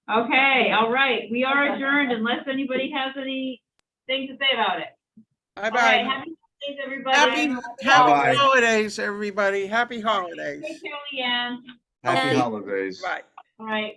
Okay, all right, we are adjourned unless anybody has anything to say about it. All right, Bye-bye. happy holidays, everybody. Happy Bye-bye. holidays, everybody. Happy holidays. Take care, Leanne. Happy Okay. holidays. Bye. All right.